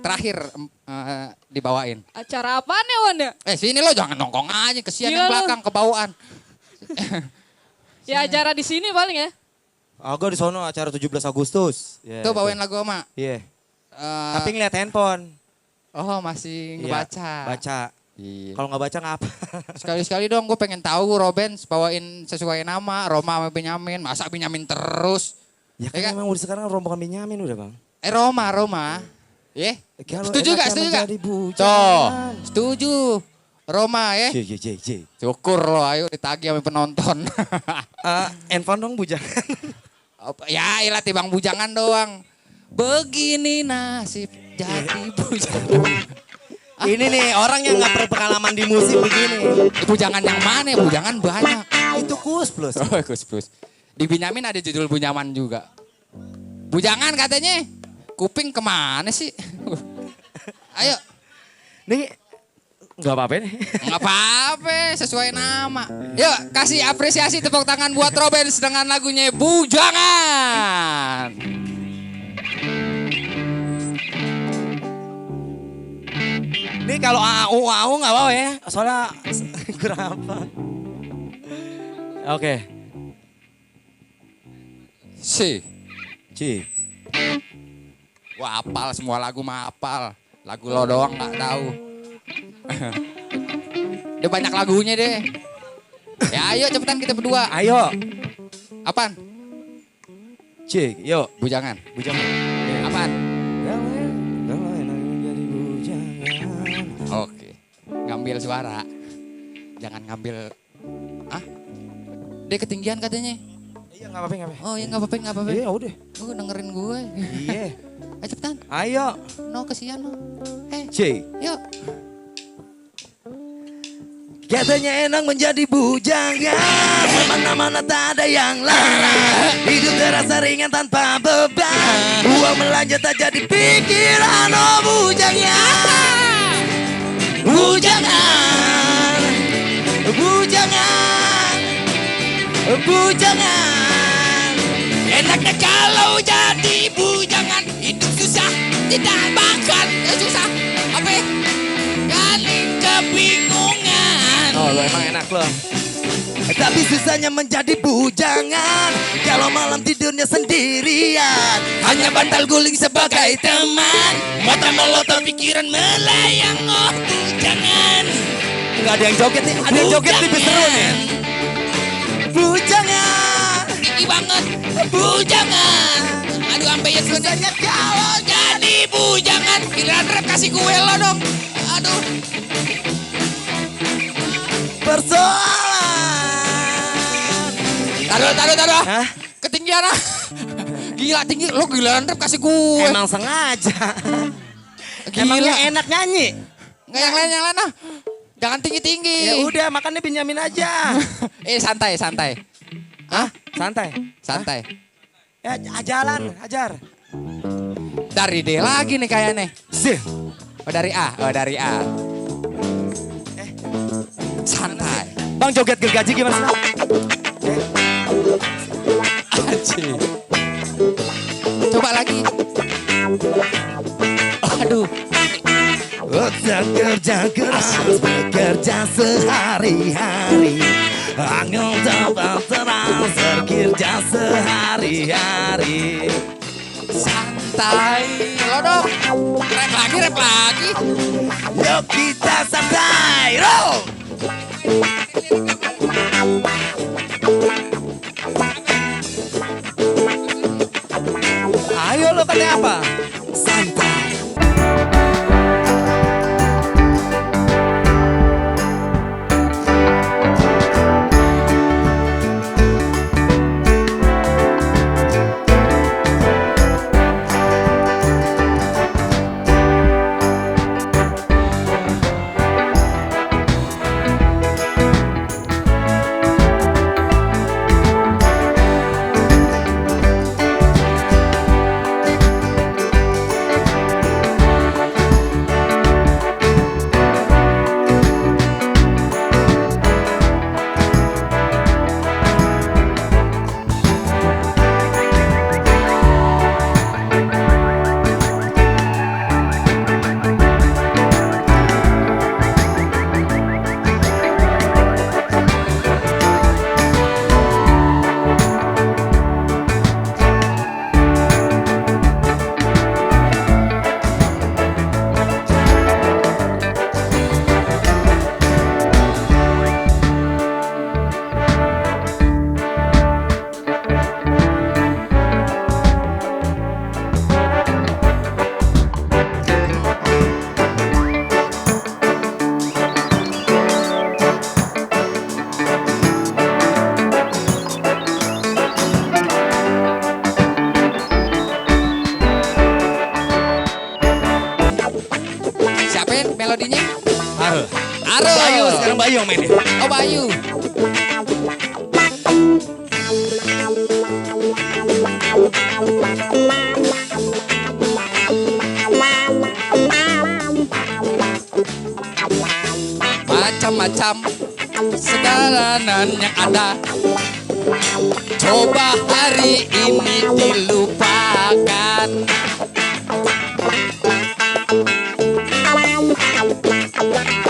Speaker 2: terakhir dibawain?
Speaker 3: Acara apaan ya Wan ya?
Speaker 2: Sini lo jangan nongkrong aja, kesian
Speaker 3: Gila
Speaker 2: yang
Speaker 3: lo.
Speaker 2: belakang kebawaan.
Speaker 3: Ya acara di sini paling ya.
Speaker 1: Aku di sono acara 17 Agustus. Yeah,
Speaker 2: Tuh bawain lagu Oma.
Speaker 1: Iya.
Speaker 2: Eh,
Speaker 1: Tapi ngeliat handphone.
Speaker 2: Oh masih
Speaker 1: Iya,
Speaker 2: ngebaca.
Speaker 1: Baca.
Speaker 2: Iya.
Speaker 1: Kalau nggak baca ngapa?
Speaker 2: Sekali-sekali dong gue pengen tahu Robens bawain sesuai nama Roma sama Benyamin. Masa Benyamin terus?
Speaker 1: Ya
Speaker 2: Ya kan?
Speaker 1: kan memang udah sekarang rombongan Benyamin udah bang.
Speaker 2: Roma. Ya?
Speaker 1: Kalau
Speaker 2: Setuju gak?
Speaker 1: enaknya
Speaker 2: Setuju gak?
Speaker 1: menjadi
Speaker 2: Tuh,
Speaker 1: bujangan.
Speaker 2: setuju. Roma ya.
Speaker 1: J.
Speaker 2: Syukur lo, ayo ditagih sama penonton.
Speaker 1: Handphone dong bujangan.
Speaker 2: Ya ilah tibang bujangan doang. Begini nasib jadi bujangan.
Speaker 1: Ini nih orang yang nggak berpengalaman di musik begini.
Speaker 2: Bujangan yang mana? Bujangan banyak.
Speaker 1: Itu Kus Plus.
Speaker 2: Oh, Kus. Di Binyamin ada judul Bunyaman juga. Bujangan katanya. Kuping kemana sih? Ayo.
Speaker 1: Nih nggak apa-apa nih.
Speaker 2: Nggak apa-apa, sesuai nama. Yuk, kasih apresiasi tepuk tangan buat Robens dengan lagunya Bujangan.
Speaker 1: Nih kalau AU nggak apa-apa ya. Soalnya kurang apa. Oke.
Speaker 2: Si.
Speaker 1: Ci.
Speaker 2: Wah, hafal semua lagu mah hafal. Lagu lo doang nggak tahu. Dia banyak lagunya deh. Ya ayo cepetan kita berdua.
Speaker 1: Ayo.
Speaker 2: Apaan?
Speaker 1: Ci, yuk.
Speaker 2: Bujangan.
Speaker 1: Bujangan.
Speaker 2: Apaan?
Speaker 1: Kalau enak menjadi bujangan.
Speaker 2: Oke. Ngambil suara. Jangan ngambil. Ah? Dia ketinggian katanya.
Speaker 1: Iya nggak apa-apa nggak apa-apa.
Speaker 2: Oh iya nggak apa-apa.
Speaker 1: Iya udah.
Speaker 2: Oh dengerin gue.
Speaker 1: Iya.
Speaker 2: Ayo cepetan.
Speaker 1: Ayo.
Speaker 2: No kesian no.
Speaker 1: Ci.
Speaker 2: Yuk.
Speaker 1: Katanya enak menjadi bujangan, mana-mana tak ada yang larang. Hidup terasa ringan tanpa beban, uang melanja tak jadi pikiran. Oh bujangan, bujangan, bujangan, bujangan.
Speaker 2: Enaknya kalau jadi bujangan, hidup susah, tidak bakal susah. Apa ya? Galing kebingungan.
Speaker 1: Oh lo emang enak lo. Tapi susahnya menjadi bujangan kalau malam tidurnya sendirian.
Speaker 2: Hanya bantal guling sebagai teman, mata melotot pikiran melayang. Oh bujangan.
Speaker 1: Enggak ada yang joget nih, ada yang joget nih seru nih. Bujangan,
Speaker 2: Tinggi banget, bujangan. Aduh sampai ya susahnya kalau jadi bujangan. Giliran rap kasih gue lo dong. Aduh.
Speaker 1: Persoalan.
Speaker 2: Taruh.
Speaker 1: Hah?
Speaker 2: Ketinggian ah. Gila tinggi, lo giliran rap kasih gue.
Speaker 1: Emang sengaja.
Speaker 2: Gila.
Speaker 1: Emangnya enak nyanyi?
Speaker 2: Nggak yang lain ah. Jangan tinggi-tinggi.
Speaker 1: Ya udah, makannya Benyamin aja.
Speaker 2: Santai.
Speaker 1: Hah? Santai.
Speaker 2: Santai.
Speaker 1: Ya jalan, ajar.
Speaker 2: Dari D lagi nih kayaknya.
Speaker 1: Sih.
Speaker 2: Oh dari A. Santai.
Speaker 1: Bang joget gergaji gimana sih?
Speaker 2: Anjing. Coba lagi. Aduh.
Speaker 1: Otak kerja keras, bekerja sehari-hari. Angin dapat terang, kerja sehari-hari.
Speaker 2: Santai. Lo dong. Rap lagi.
Speaker 1: Yuk kita santai, roll. Ayo lo katanya apa? Santai.
Speaker 2: melodinya?
Speaker 1: Arul.
Speaker 2: Arul.
Speaker 1: Bayu, sekarang Bayu yang mainnya.
Speaker 2: Oh Bayu. Macam-macam segalanan yang ada, coba hari ini dilupakan.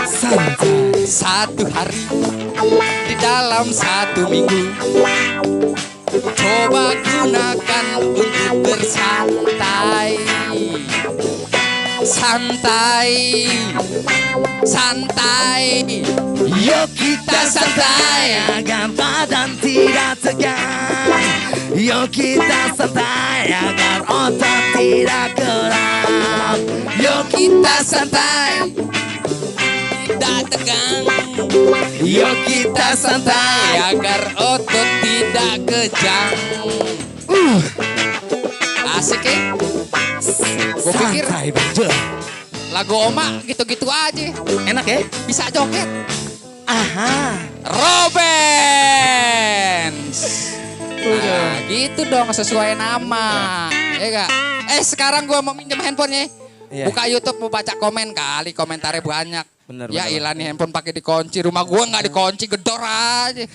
Speaker 1: Santai.
Speaker 2: Satu hari di dalam satu minggu, coba gunakan untuk bersantai. Santai, santai, yuk kita santai
Speaker 1: agar badan tidak tegang. Yuk kita santai agar otot tidak gerak.
Speaker 2: Yuk kita santai, tidak tegang. Yuk kita santai agar otot tidak kejang. Asik ya? Gue pikir
Speaker 1: Santai betul.
Speaker 2: lagu Oma gitu-gitu aja.
Speaker 1: Enak ya?
Speaker 2: Bisa joget.
Speaker 1: Aha.
Speaker 2: Robens. Nah gitu dong sesuai nama. Ya gak? Sekarang gue mau minjem handphonenya.
Speaker 1: Iya.
Speaker 2: Buka YouTube mau baca komen kali, komentarnya banyak.
Speaker 1: Bener,
Speaker 2: Ya
Speaker 1: bener.
Speaker 2: ilah nih handphone pakai dikunci, rumah gue nggak dikunci, gedor aja.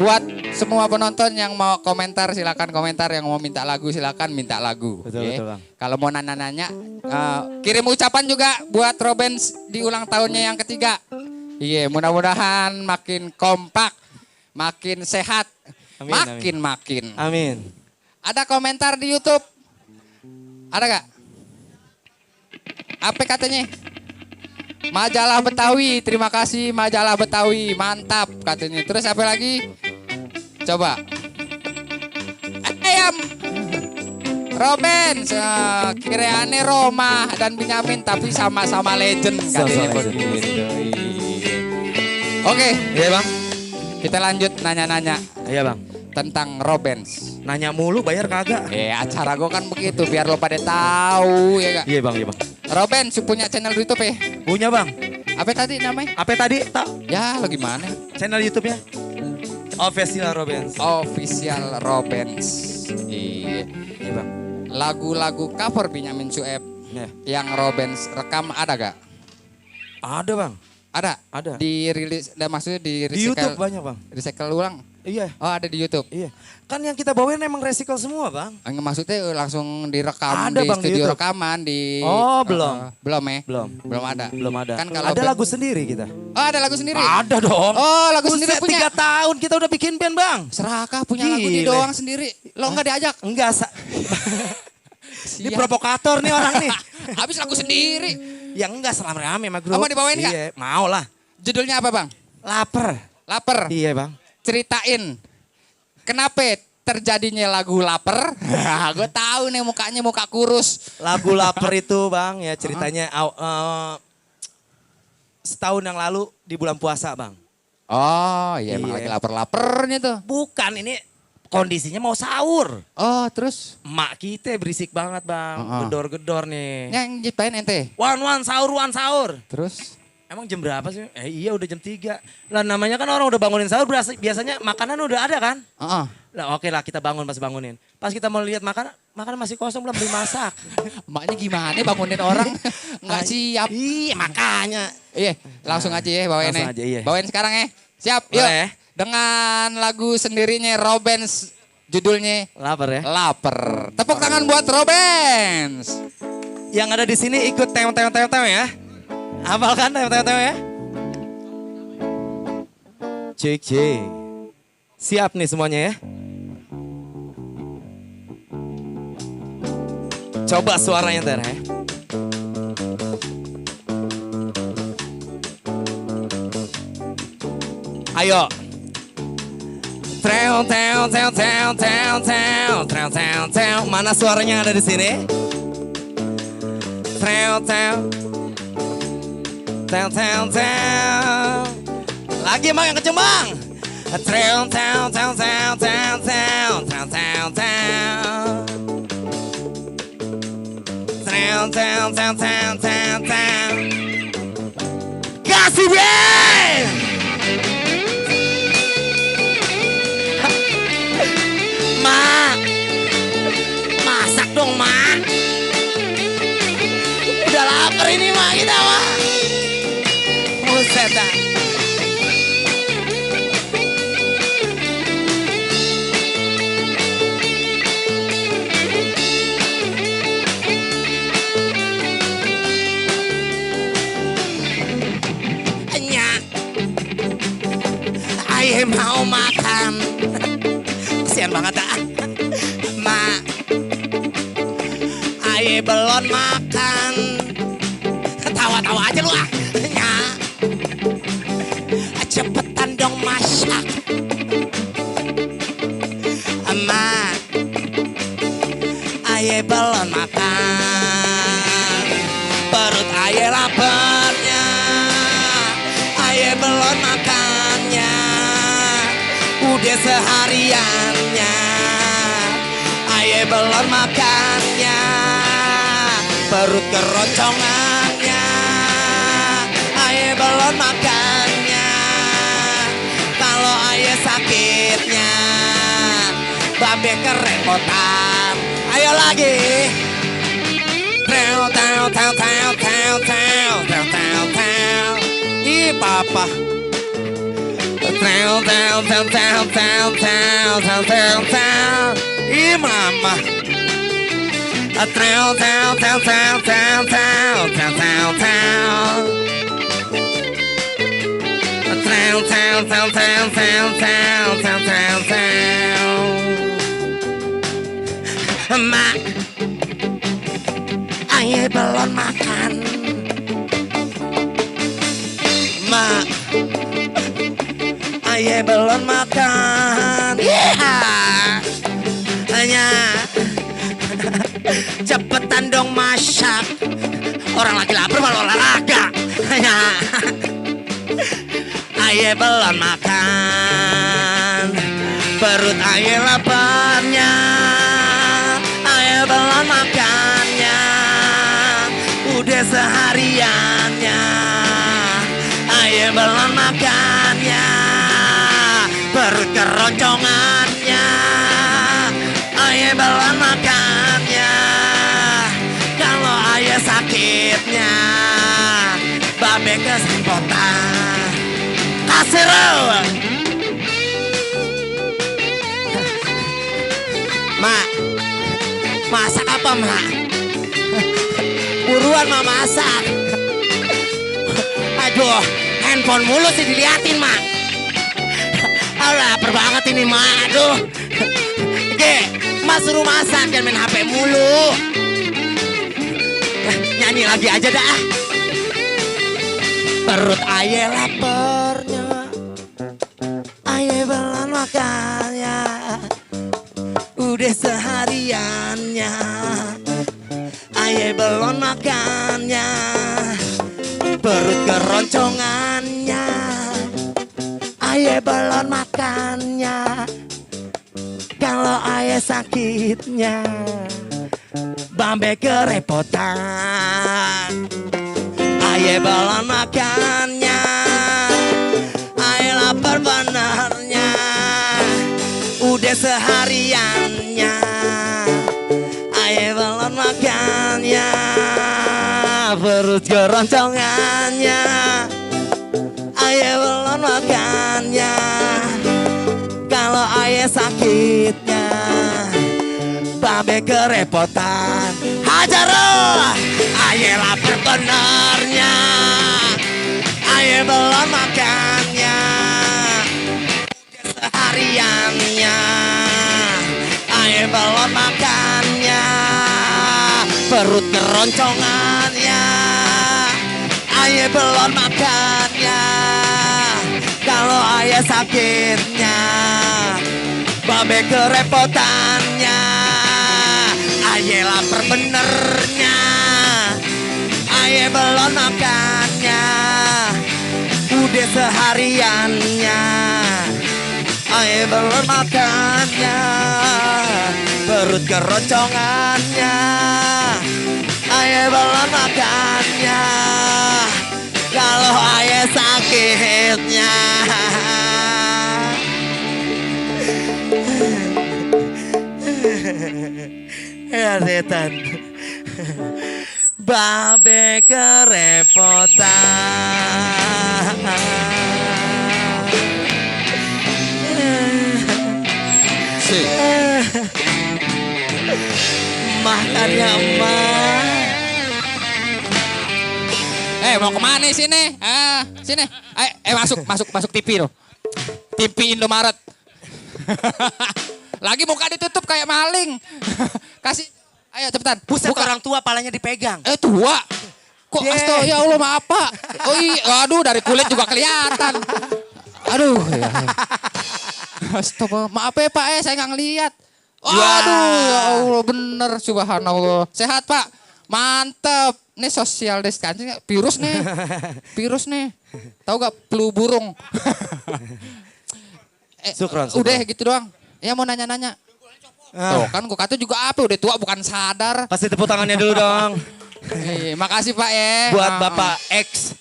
Speaker 2: Buat semua penonton yang mau komentar silakan komentar, yang mau minta lagu silakan minta lagu.
Speaker 1: Betul, betul, Bang.
Speaker 2: Kalau mau nanya-nanya kirim ucapan juga buat Robens di ulang tahunnya yang ketiga. Mudah-mudahan makin kompak, makin sehat,
Speaker 1: Amin,
Speaker 2: makin.
Speaker 1: Amin.
Speaker 2: Ada komentar di YouTube? Ada gak? Apa katanya? Majalah Betawi, terima kasih Majalah Betawi, mantap katanya. Terus apa lagi? Coba. Ayam. Robens, kiraannya Roma dan Benyamin tapi sama-sama legend katanya
Speaker 1: Sama-sama
Speaker 2: begitu. Oke,
Speaker 1: Iya bang.
Speaker 2: kita lanjut nanya-nanya
Speaker 1: Iya bang.
Speaker 2: tentang Robens.
Speaker 1: Nanya mulu bayar kagak?
Speaker 2: Acara gue kan begitu biar lo pada tahu ya gak?
Speaker 1: Iya bang, iya bang.
Speaker 2: Robens punya channel YouTube ya?
Speaker 1: Punya bang.
Speaker 2: Apa tadi namanya?
Speaker 1: Apa tadi? Tak.
Speaker 2: Ya lo gimana?
Speaker 1: Channel YouTube-nya? Official Robens.
Speaker 2: Official Robens. Iya.
Speaker 1: Iya bang.
Speaker 2: Lagu-lagu cover Benyamin Sueb
Speaker 1: Iya.
Speaker 2: yang Robens rekam ada gak?
Speaker 1: Ada bang.
Speaker 2: Ada?
Speaker 1: Ada.
Speaker 2: Dirilis, maksudnya di
Speaker 1: Di YouTube banyak bang.
Speaker 2: recycle ulang?
Speaker 1: Iya.
Speaker 2: Oh ada di YouTube?
Speaker 1: Iya. Kan yang kita bawain emang recycle semua bang.
Speaker 2: Maksudnya langsung direkam
Speaker 1: Ada,
Speaker 2: di
Speaker 1: Bang, di
Speaker 2: studio
Speaker 1: YouTube.
Speaker 2: rekaman di...
Speaker 1: Oh, belum.
Speaker 2: Belum ya?
Speaker 1: Belum.
Speaker 2: Belum ada?
Speaker 1: Belum ada.
Speaker 2: Kan kalau
Speaker 1: ada
Speaker 2: band-
Speaker 1: lagu sendiri kita.
Speaker 2: Oh ada lagu sendiri?
Speaker 1: Ada dong.
Speaker 2: Oh lagu sendiri
Speaker 1: Buset,
Speaker 2: punya?
Speaker 1: 3 tahun kita udah bikin band bang.
Speaker 2: Serakah punya lagu dia
Speaker 1: Gile.
Speaker 2: doang sendiri. Lo nggak diajak?
Speaker 1: Enggak. Ini
Speaker 2: Siap.
Speaker 1: provokator nih orang nih.
Speaker 2: Habis lagu sendiri.
Speaker 1: Ya enggak selama-rame sama grup.
Speaker 2: Oh, mau dibawain nggak?
Speaker 1: Iya, mau lah.
Speaker 2: Judulnya apa bang?
Speaker 1: Lapar.
Speaker 2: Laper.
Speaker 1: Iya bang.
Speaker 2: Ceritain. Kenapa terjadinya lagu Laper? Gue tahu nih mukanya muka kurus.
Speaker 1: Lagu Lapar itu bang ya ceritanya setahun yang lalu di bulan puasa bang.
Speaker 2: Oh iya emang
Speaker 1: Iya.
Speaker 2: lagi lapar-lapernya tuh.
Speaker 1: Bukan ini kondisinya mau sahur.
Speaker 2: Oh terus?
Speaker 1: Emak kita berisik banget bang. Gedor-gedor nih.
Speaker 2: Yang ciptain ente?
Speaker 1: Wan sahur.
Speaker 2: Terus?
Speaker 1: Emang jam berapa sih? Iya udah jam 3. Lah namanya kan orang udah bangunin sahur biasanya makanan udah ada kan?
Speaker 2: Heeh.
Speaker 1: Lah oke lah kita pas bangunin. Pas kita mau lihat makanan masih kosong belum dimasak.
Speaker 2: Emaknya gimana bangunin orang? Nggak siap.
Speaker 1: Iya makanya.
Speaker 2: Iya langsung aja ya bawain
Speaker 1: Langsung aja, iya.
Speaker 2: Bawain sekarang ya. Siap yuk.
Speaker 1: Boleh.
Speaker 2: Dengan lagu sendirinya Robens. Judulnya
Speaker 1: Lapar ya.
Speaker 2: Laper. Tepuk tangan buat Robens.
Speaker 1: Yang ada di sini ikut tew ya. Hafalkan tew ya. Cek. Siap nih semuanya ya. Coba suaranya ntar ya. Ayo. Mana suaranya ada di sini? Lagi bang yang kenceng bang. Kasih deh. Mak, masak dong mak. Udah lapar ini mak kita mak. Buset dah. Ayah mau makan. Kesian banget dah. Mak, ayah belum makan. Tawa-tawa aja lu ah. Nya, cepetan dong masak. Mak, ayah belum makan. Perut ayah laparnya. Ayah belum makannya. Udah sehariannya ayah belum makannya. Perut keroncongannya ayah belum makannya. Kalau ayah sakitnya babe kerepotan. Ayo lagi. Ih papa. Ih mama. Mak, ayah belum makan. Mak, ayah belum makan. Hanya cepetan dong masak. Orang lagi lapar malah olahraga. Hanya ayah belum makan. Perut ayah laparnya. Ayah belum makannya. Udah sehariannya. Ayah belum makannya. Perut keroncongannya. Ayah belum makannya. Kalau ayah sakitnya babe kesempotan. Kasih roh. Mak, masak apa mak? Buruan mak masak. Aduh, handphone mulu sih diliatin mak. Lapar banget ini mak. Aduh. Oke, mas suruh masak jangan main HP mulu. Nyanyi lagi aja dah. Perut ayah laparnya. Ayah belum makannya. Udah sehariannya. Ayah belum makannya. Perut keroncongannya. Ayah belum makannya. Kalau ayah sakitnya babe kerepotan. Ayah belum makannya. Ayah lapar benernya. Udah sehariannya. Ayah belum makannya. Perut keroncongannya. Ayah belum makannya. Kalau ayah sakitnya babe kerepotan. Hajar loh. Ayah lapar benernya. Ayah belum makannya. Udah sehariannya. Ayah belum makannya. Perut keroncongannya. Ayah belum makannya. Kalau ayah sakitnya babe kerepotannya. Ayah lapar benernya. Ayah belum makannya. Udah sehariannya. Ayah belum makannya. Perut keroncongannya. ayah belum makannya. Kalau ayah sakitnya. Ya setan. Babe kerepotan.
Speaker 2: Si.
Speaker 1: Makannya emak.
Speaker 2: Mau kemana sini? Sini. Masuk TV loh. TV Indomaret. Lagi muka ditutup kayak maling. Kasih, ayo cepetan.
Speaker 1: Buset,
Speaker 2: Buka.
Speaker 1: orang tua palanya dipegang.
Speaker 2: Tua. Kok
Speaker 1: Yeah.
Speaker 2: astaga, ya Allah maaf Pak. Oh iya, aduh dari kulit juga kelihatan. Aduh. Ya. Astaga, maaf ya Pak, saya nggak ngeliat. Aduh, ya Allah bener subhanallah. Sehat Pak, mantep. Ini social distancing, virus nih. Tahu gak flu burung?
Speaker 1: Sukron.
Speaker 2: Udah gitu doang. Ya mau nanya-nanya. Tuh kan gue kata juga apa udah tua bukan sadar.
Speaker 1: Pasti tepuk tangannya dulu dong.
Speaker 2: Makasih Pak ya.
Speaker 1: Buat Bapak X.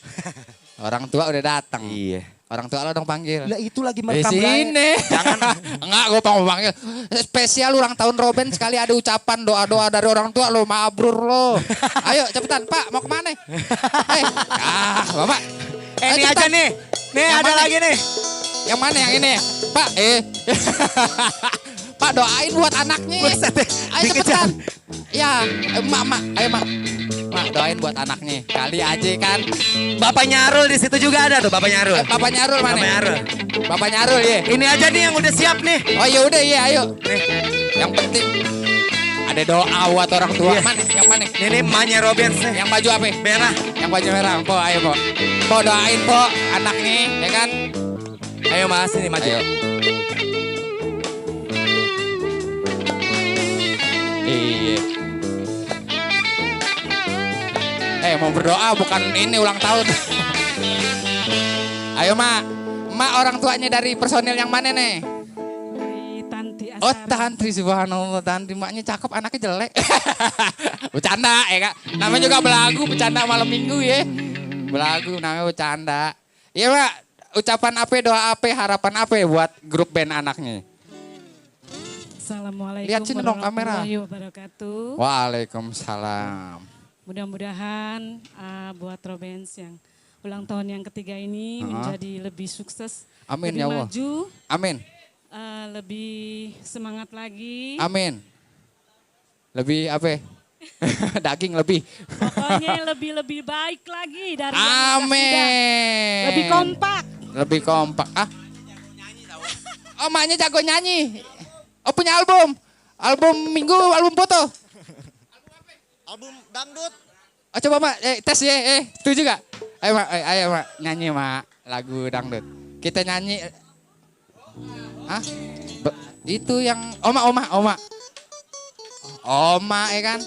Speaker 2: Orang tua udah datang.
Speaker 1: Iya.
Speaker 2: Orang tua lo dong panggil.
Speaker 1: Lah itu lagi
Speaker 2: Di
Speaker 1: merekam
Speaker 2: sini.
Speaker 1: Jangan.
Speaker 2: Enggak, gue mau panggil. Spesial ulang tahun Robin sekali ada ucapan doa-doa dari orang tua lo, mabrur lo. Ayo cepetan Pak, mau kemana? Bapak.
Speaker 1: Ini
Speaker 2: cepetan.
Speaker 1: aja nih. Nih
Speaker 2: Yang
Speaker 1: ada
Speaker 2: mana?
Speaker 1: lagi nih.
Speaker 2: Yang mana yang ini? Pak, Pak doain buat anaknya.
Speaker 1: Buset deh,
Speaker 2: Ayo
Speaker 1: dikejar.
Speaker 2: cepetan. Ya, mak, ayo mak. Mak doain buat anaknya. Kali aja kan.
Speaker 1: Bapaknya Arul di situ juga ada tuh, Bapaknya Arul.
Speaker 2: Bapaknya Arul mana?
Speaker 1: Bapaknya Arul.
Speaker 2: Bapaknya Arul ya.
Speaker 1: Ini aja nih yang udah siap nih.
Speaker 2: Oh ya udah ya ayo.
Speaker 1: Nih.
Speaker 2: Yang penting ada doa buat orang tua.
Speaker 1: Iya.
Speaker 2: Mana? Yang mana?
Speaker 1: Ini emaknya Robin nih.
Speaker 2: Yang baju apa?
Speaker 1: Merah.
Speaker 2: Yang baju merah. Po, ayo po. Po doain po anaknya, ya kan?
Speaker 1: Ayo Mas, ini maju.
Speaker 2: Ayo. Iya. Mau berdoa bukan ini ulang tahun. Ayo mak. Mak orang tuanya dari personil yang mana nih?
Speaker 5: Dari Tanti Asari.
Speaker 2: Oh Tanti subhanallah, Tanti maknya cakep anaknya jelek. Bercanda ya kak. Namanya juga belagu bercanda malam minggu ya. Belagu namanya bercanda. Iya mak, ucapan apa, doa apa, harapan apa buat grup band anaknya?
Speaker 5: Assalamualaikum
Speaker 2: Lihat sini dong kamera.
Speaker 5: warahmatullahi wabarakatuh.
Speaker 2: Waalaikumsalam.
Speaker 5: Mudah-mudahan buat Robens yang ulang tahun yang ketiga ini menjadi lebih sukses.
Speaker 2: Amin,
Speaker 5: lebih
Speaker 2: ya Allah.
Speaker 5: maju,
Speaker 2: Amin.
Speaker 5: lebih semangat lagi.
Speaker 2: Amin. Lebih apa? Daging lebih.
Speaker 5: Pokoknya lebih baik lagi dari yang udah-udah.
Speaker 2: Amin.
Speaker 5: Lebih kompak.
Speaker 2: Lebih kompak. Oh maknya jago nyanyi. Oh punya album. Album minggu, album foto.
Speaker 1: Album dangdut.
Speaker 2: Oh coba mak, tes ya, setuju gak? Ayo mak, nyanyi mak lagu dangdut. Kita nyanyi. Hah? Itu yang Oma. Oma ya kan?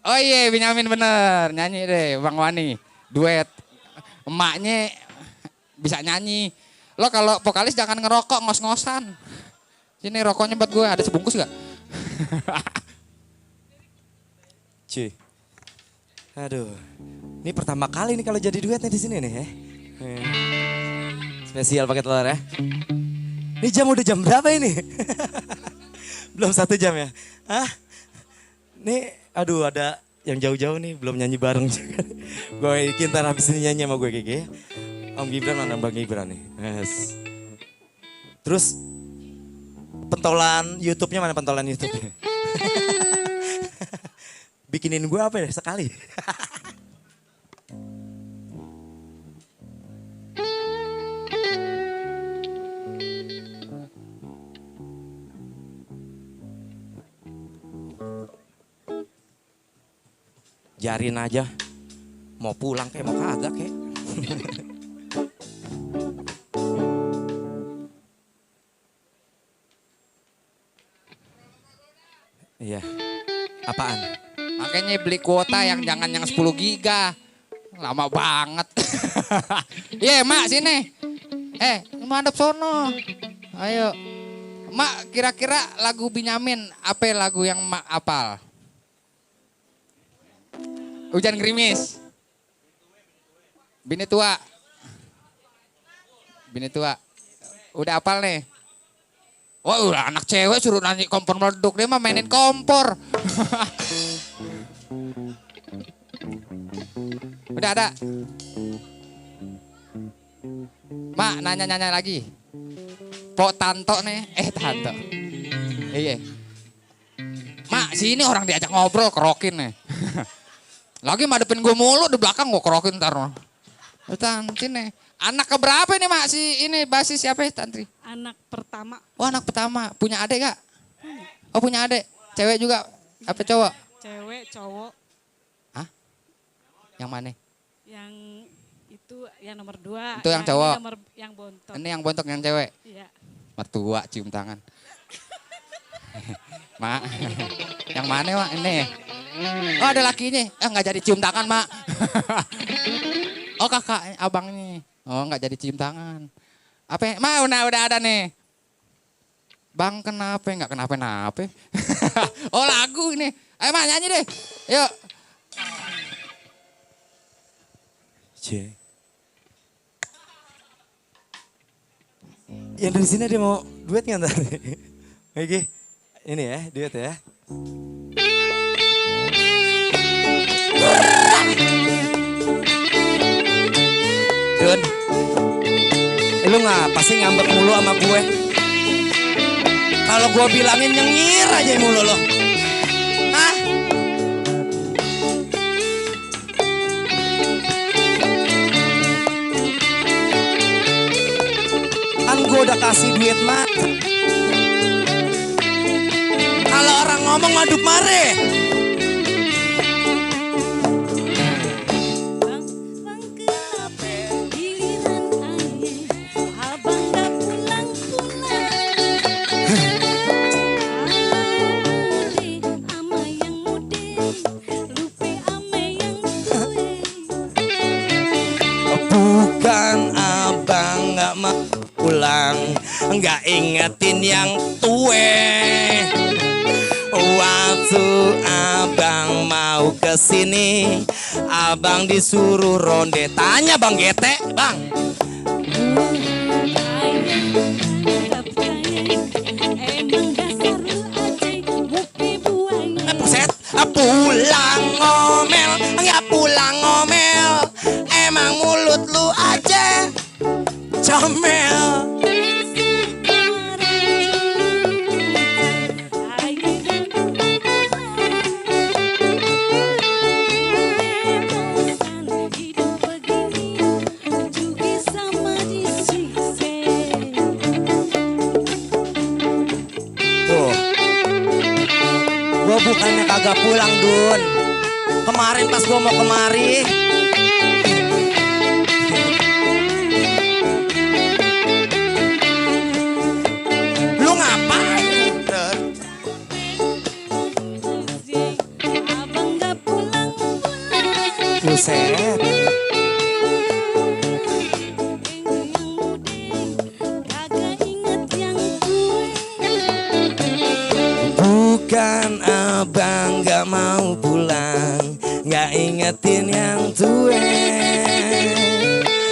Speaker 2: Oh iya Benyamin bener, nyanyi deh Bang Wani. Duet. Emaknya bisa nyanyi. Lo kalau vokalis jangan ngerokok, ngos-ngosan. Sini rokoknya buat gue, ada sebungkus gak?
Speaker 1: Cuy. Aduh. Ini pertama kali nih kalau jadi duetnya di sini nih ya. Spesial pakai telur ya. Ini udah jam berapa ini? Belum 1 jam ya. Hah? Nih aduh ada yang jauh-jauh nih belum nyanyi bareng juga. Gue ntar habis ini nyanyi sama gue Gege. Om Gibran mana Bang Gibran nih. Yes. Terus pentolan YouTube-nya mana pentolan YouTube-nya? Bikinin gue apa ya sekali? Jarin aja. Mau pulang kayak mau kagak kayak. Iya. Apaan?
Speaker 2: Makanya beli kuota yang jangan yang 10 giga. Lama banget. Iya mak sini. Mandap sono. Ayo. Mak kira-kira lagu Benyamin apa lagu yang mak apal? Hujan gerimis. Bini tua. Bini tua. Udah apal nih. Wah udah anak cewek suruh nyanyi kompor meleduk. Dia mah mainin kompor. Udah ada. Mak nanya-nanya lagi. Pok Tanto nih. Tanto. Iya. Mak sini orang diajak ngobrol kerokin nih. Lagi madepin gue mulu di belakang gue kerokin ntar. Tantri nih. Anak keberapa nih mak si ini basis siapa ya Tantri?
Speaker 5: Anak pertama.
Speaker 2: Oh anak pertama. Punya adik gak? Oh punya adik. Cewek juga? Apa cowok?
Speaker 5: Cewek, cowok.
Speaker 2: Hah? Yang mana?
Speaker 5: Yang itu yang nomor 2.
Speaker 2: Itu yang cowok.
Speaker 5: Yang bontot.
Speaker 2: Ini yang bontok yang cewek?
Speaker 5: Iya.
Speaker 2: Mertua cium tangan. Mak, yang mana mak ini? Oh ada lakinya, nggak jadi cium tangan mak. Oh kakak, abangnya. Oh nggak jadi cium tangan. Apa? Mak udah ada nih. Bang kenapa? Nggak kenapa-napa. Oh lagu ini. Ayo mak nyanyi deh. Yuk.
Speaker 1: Cie. Yang dari sini dia mau duet nggak ntar? Oke, ini ya duet ya. Dun, lu ngapa sih ngambek mulu sama gue? Kalau gue bilangin nyengir aja mulu lo. Hah? Kan gue udah kasih duit mak. Kalau orang ngomong maduk mare.
Speaker 6: Bang kenapa giliran aye abang gak pulang-pulang. Ale ama yang muda, lupa ama yang tua.
Speaker 1: Bukan abang gak mau pulang, gak ingetin yang tua. Waktu abang mau kesini, abang disuruh ronde. Tanya bang Gete, bang.
Speaker 6: Emang dasar lu aja mupi buaya.
Speaker 1: Buset, pulang ngomel, nggak pulang ngomel. Emang mulut lu aja comel. Tuh, gua bukannya kagak pulang Dun. Kemarin pas gua mau kemari, lu ngapain? Dun?
Speaker 6: Abang gak pulang-pulang.
Speaker 1: Buset.
Speaker 6: Kagak inget yang gue.
Speaker 1: Bukan abang gak mau pulang, gak ingetin yang tua.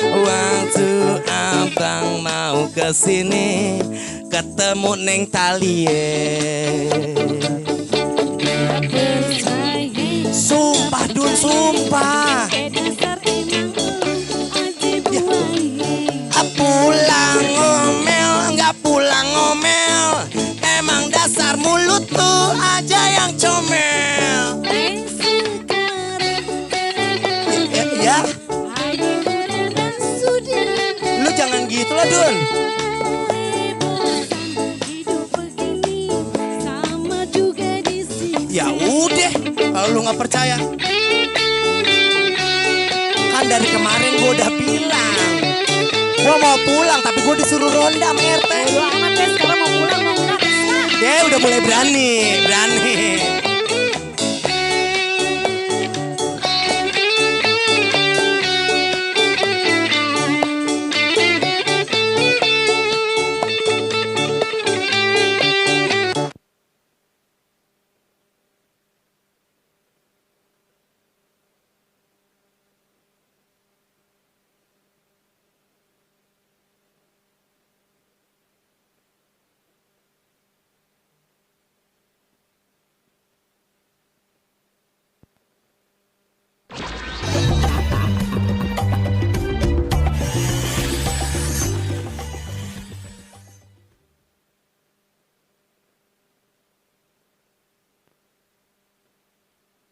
Speaker 1: Waktu abang mau kesini, ketemu Neng Talie. Sumpah Dun, sumpah.
Speaker 6: Kayak dasar emang lu aja buaya.
Speaker 1: Pulang ngomel, nggak pulang ngomel. Emang dasar mulut tuh aja yang comel.
Speaker 6: Sekarang
Speaker 1: Ya,
Speaker 6: aja udah sudah.
Speaker 1: lu jangan gitu lah Dun.
Speaker 6: Hidup begini sama juga di sini.
Speaker 1: Ya udah, kalau lu nggak percaya, kan dari kemarin gua udah bilang, gua mau pulang tapi gua disuruh ronda sama RT.
Speaker 3: Bodo amat deh, sekarang mau pulang mau enggak.
Speaker 1: Ya udah mulai berani.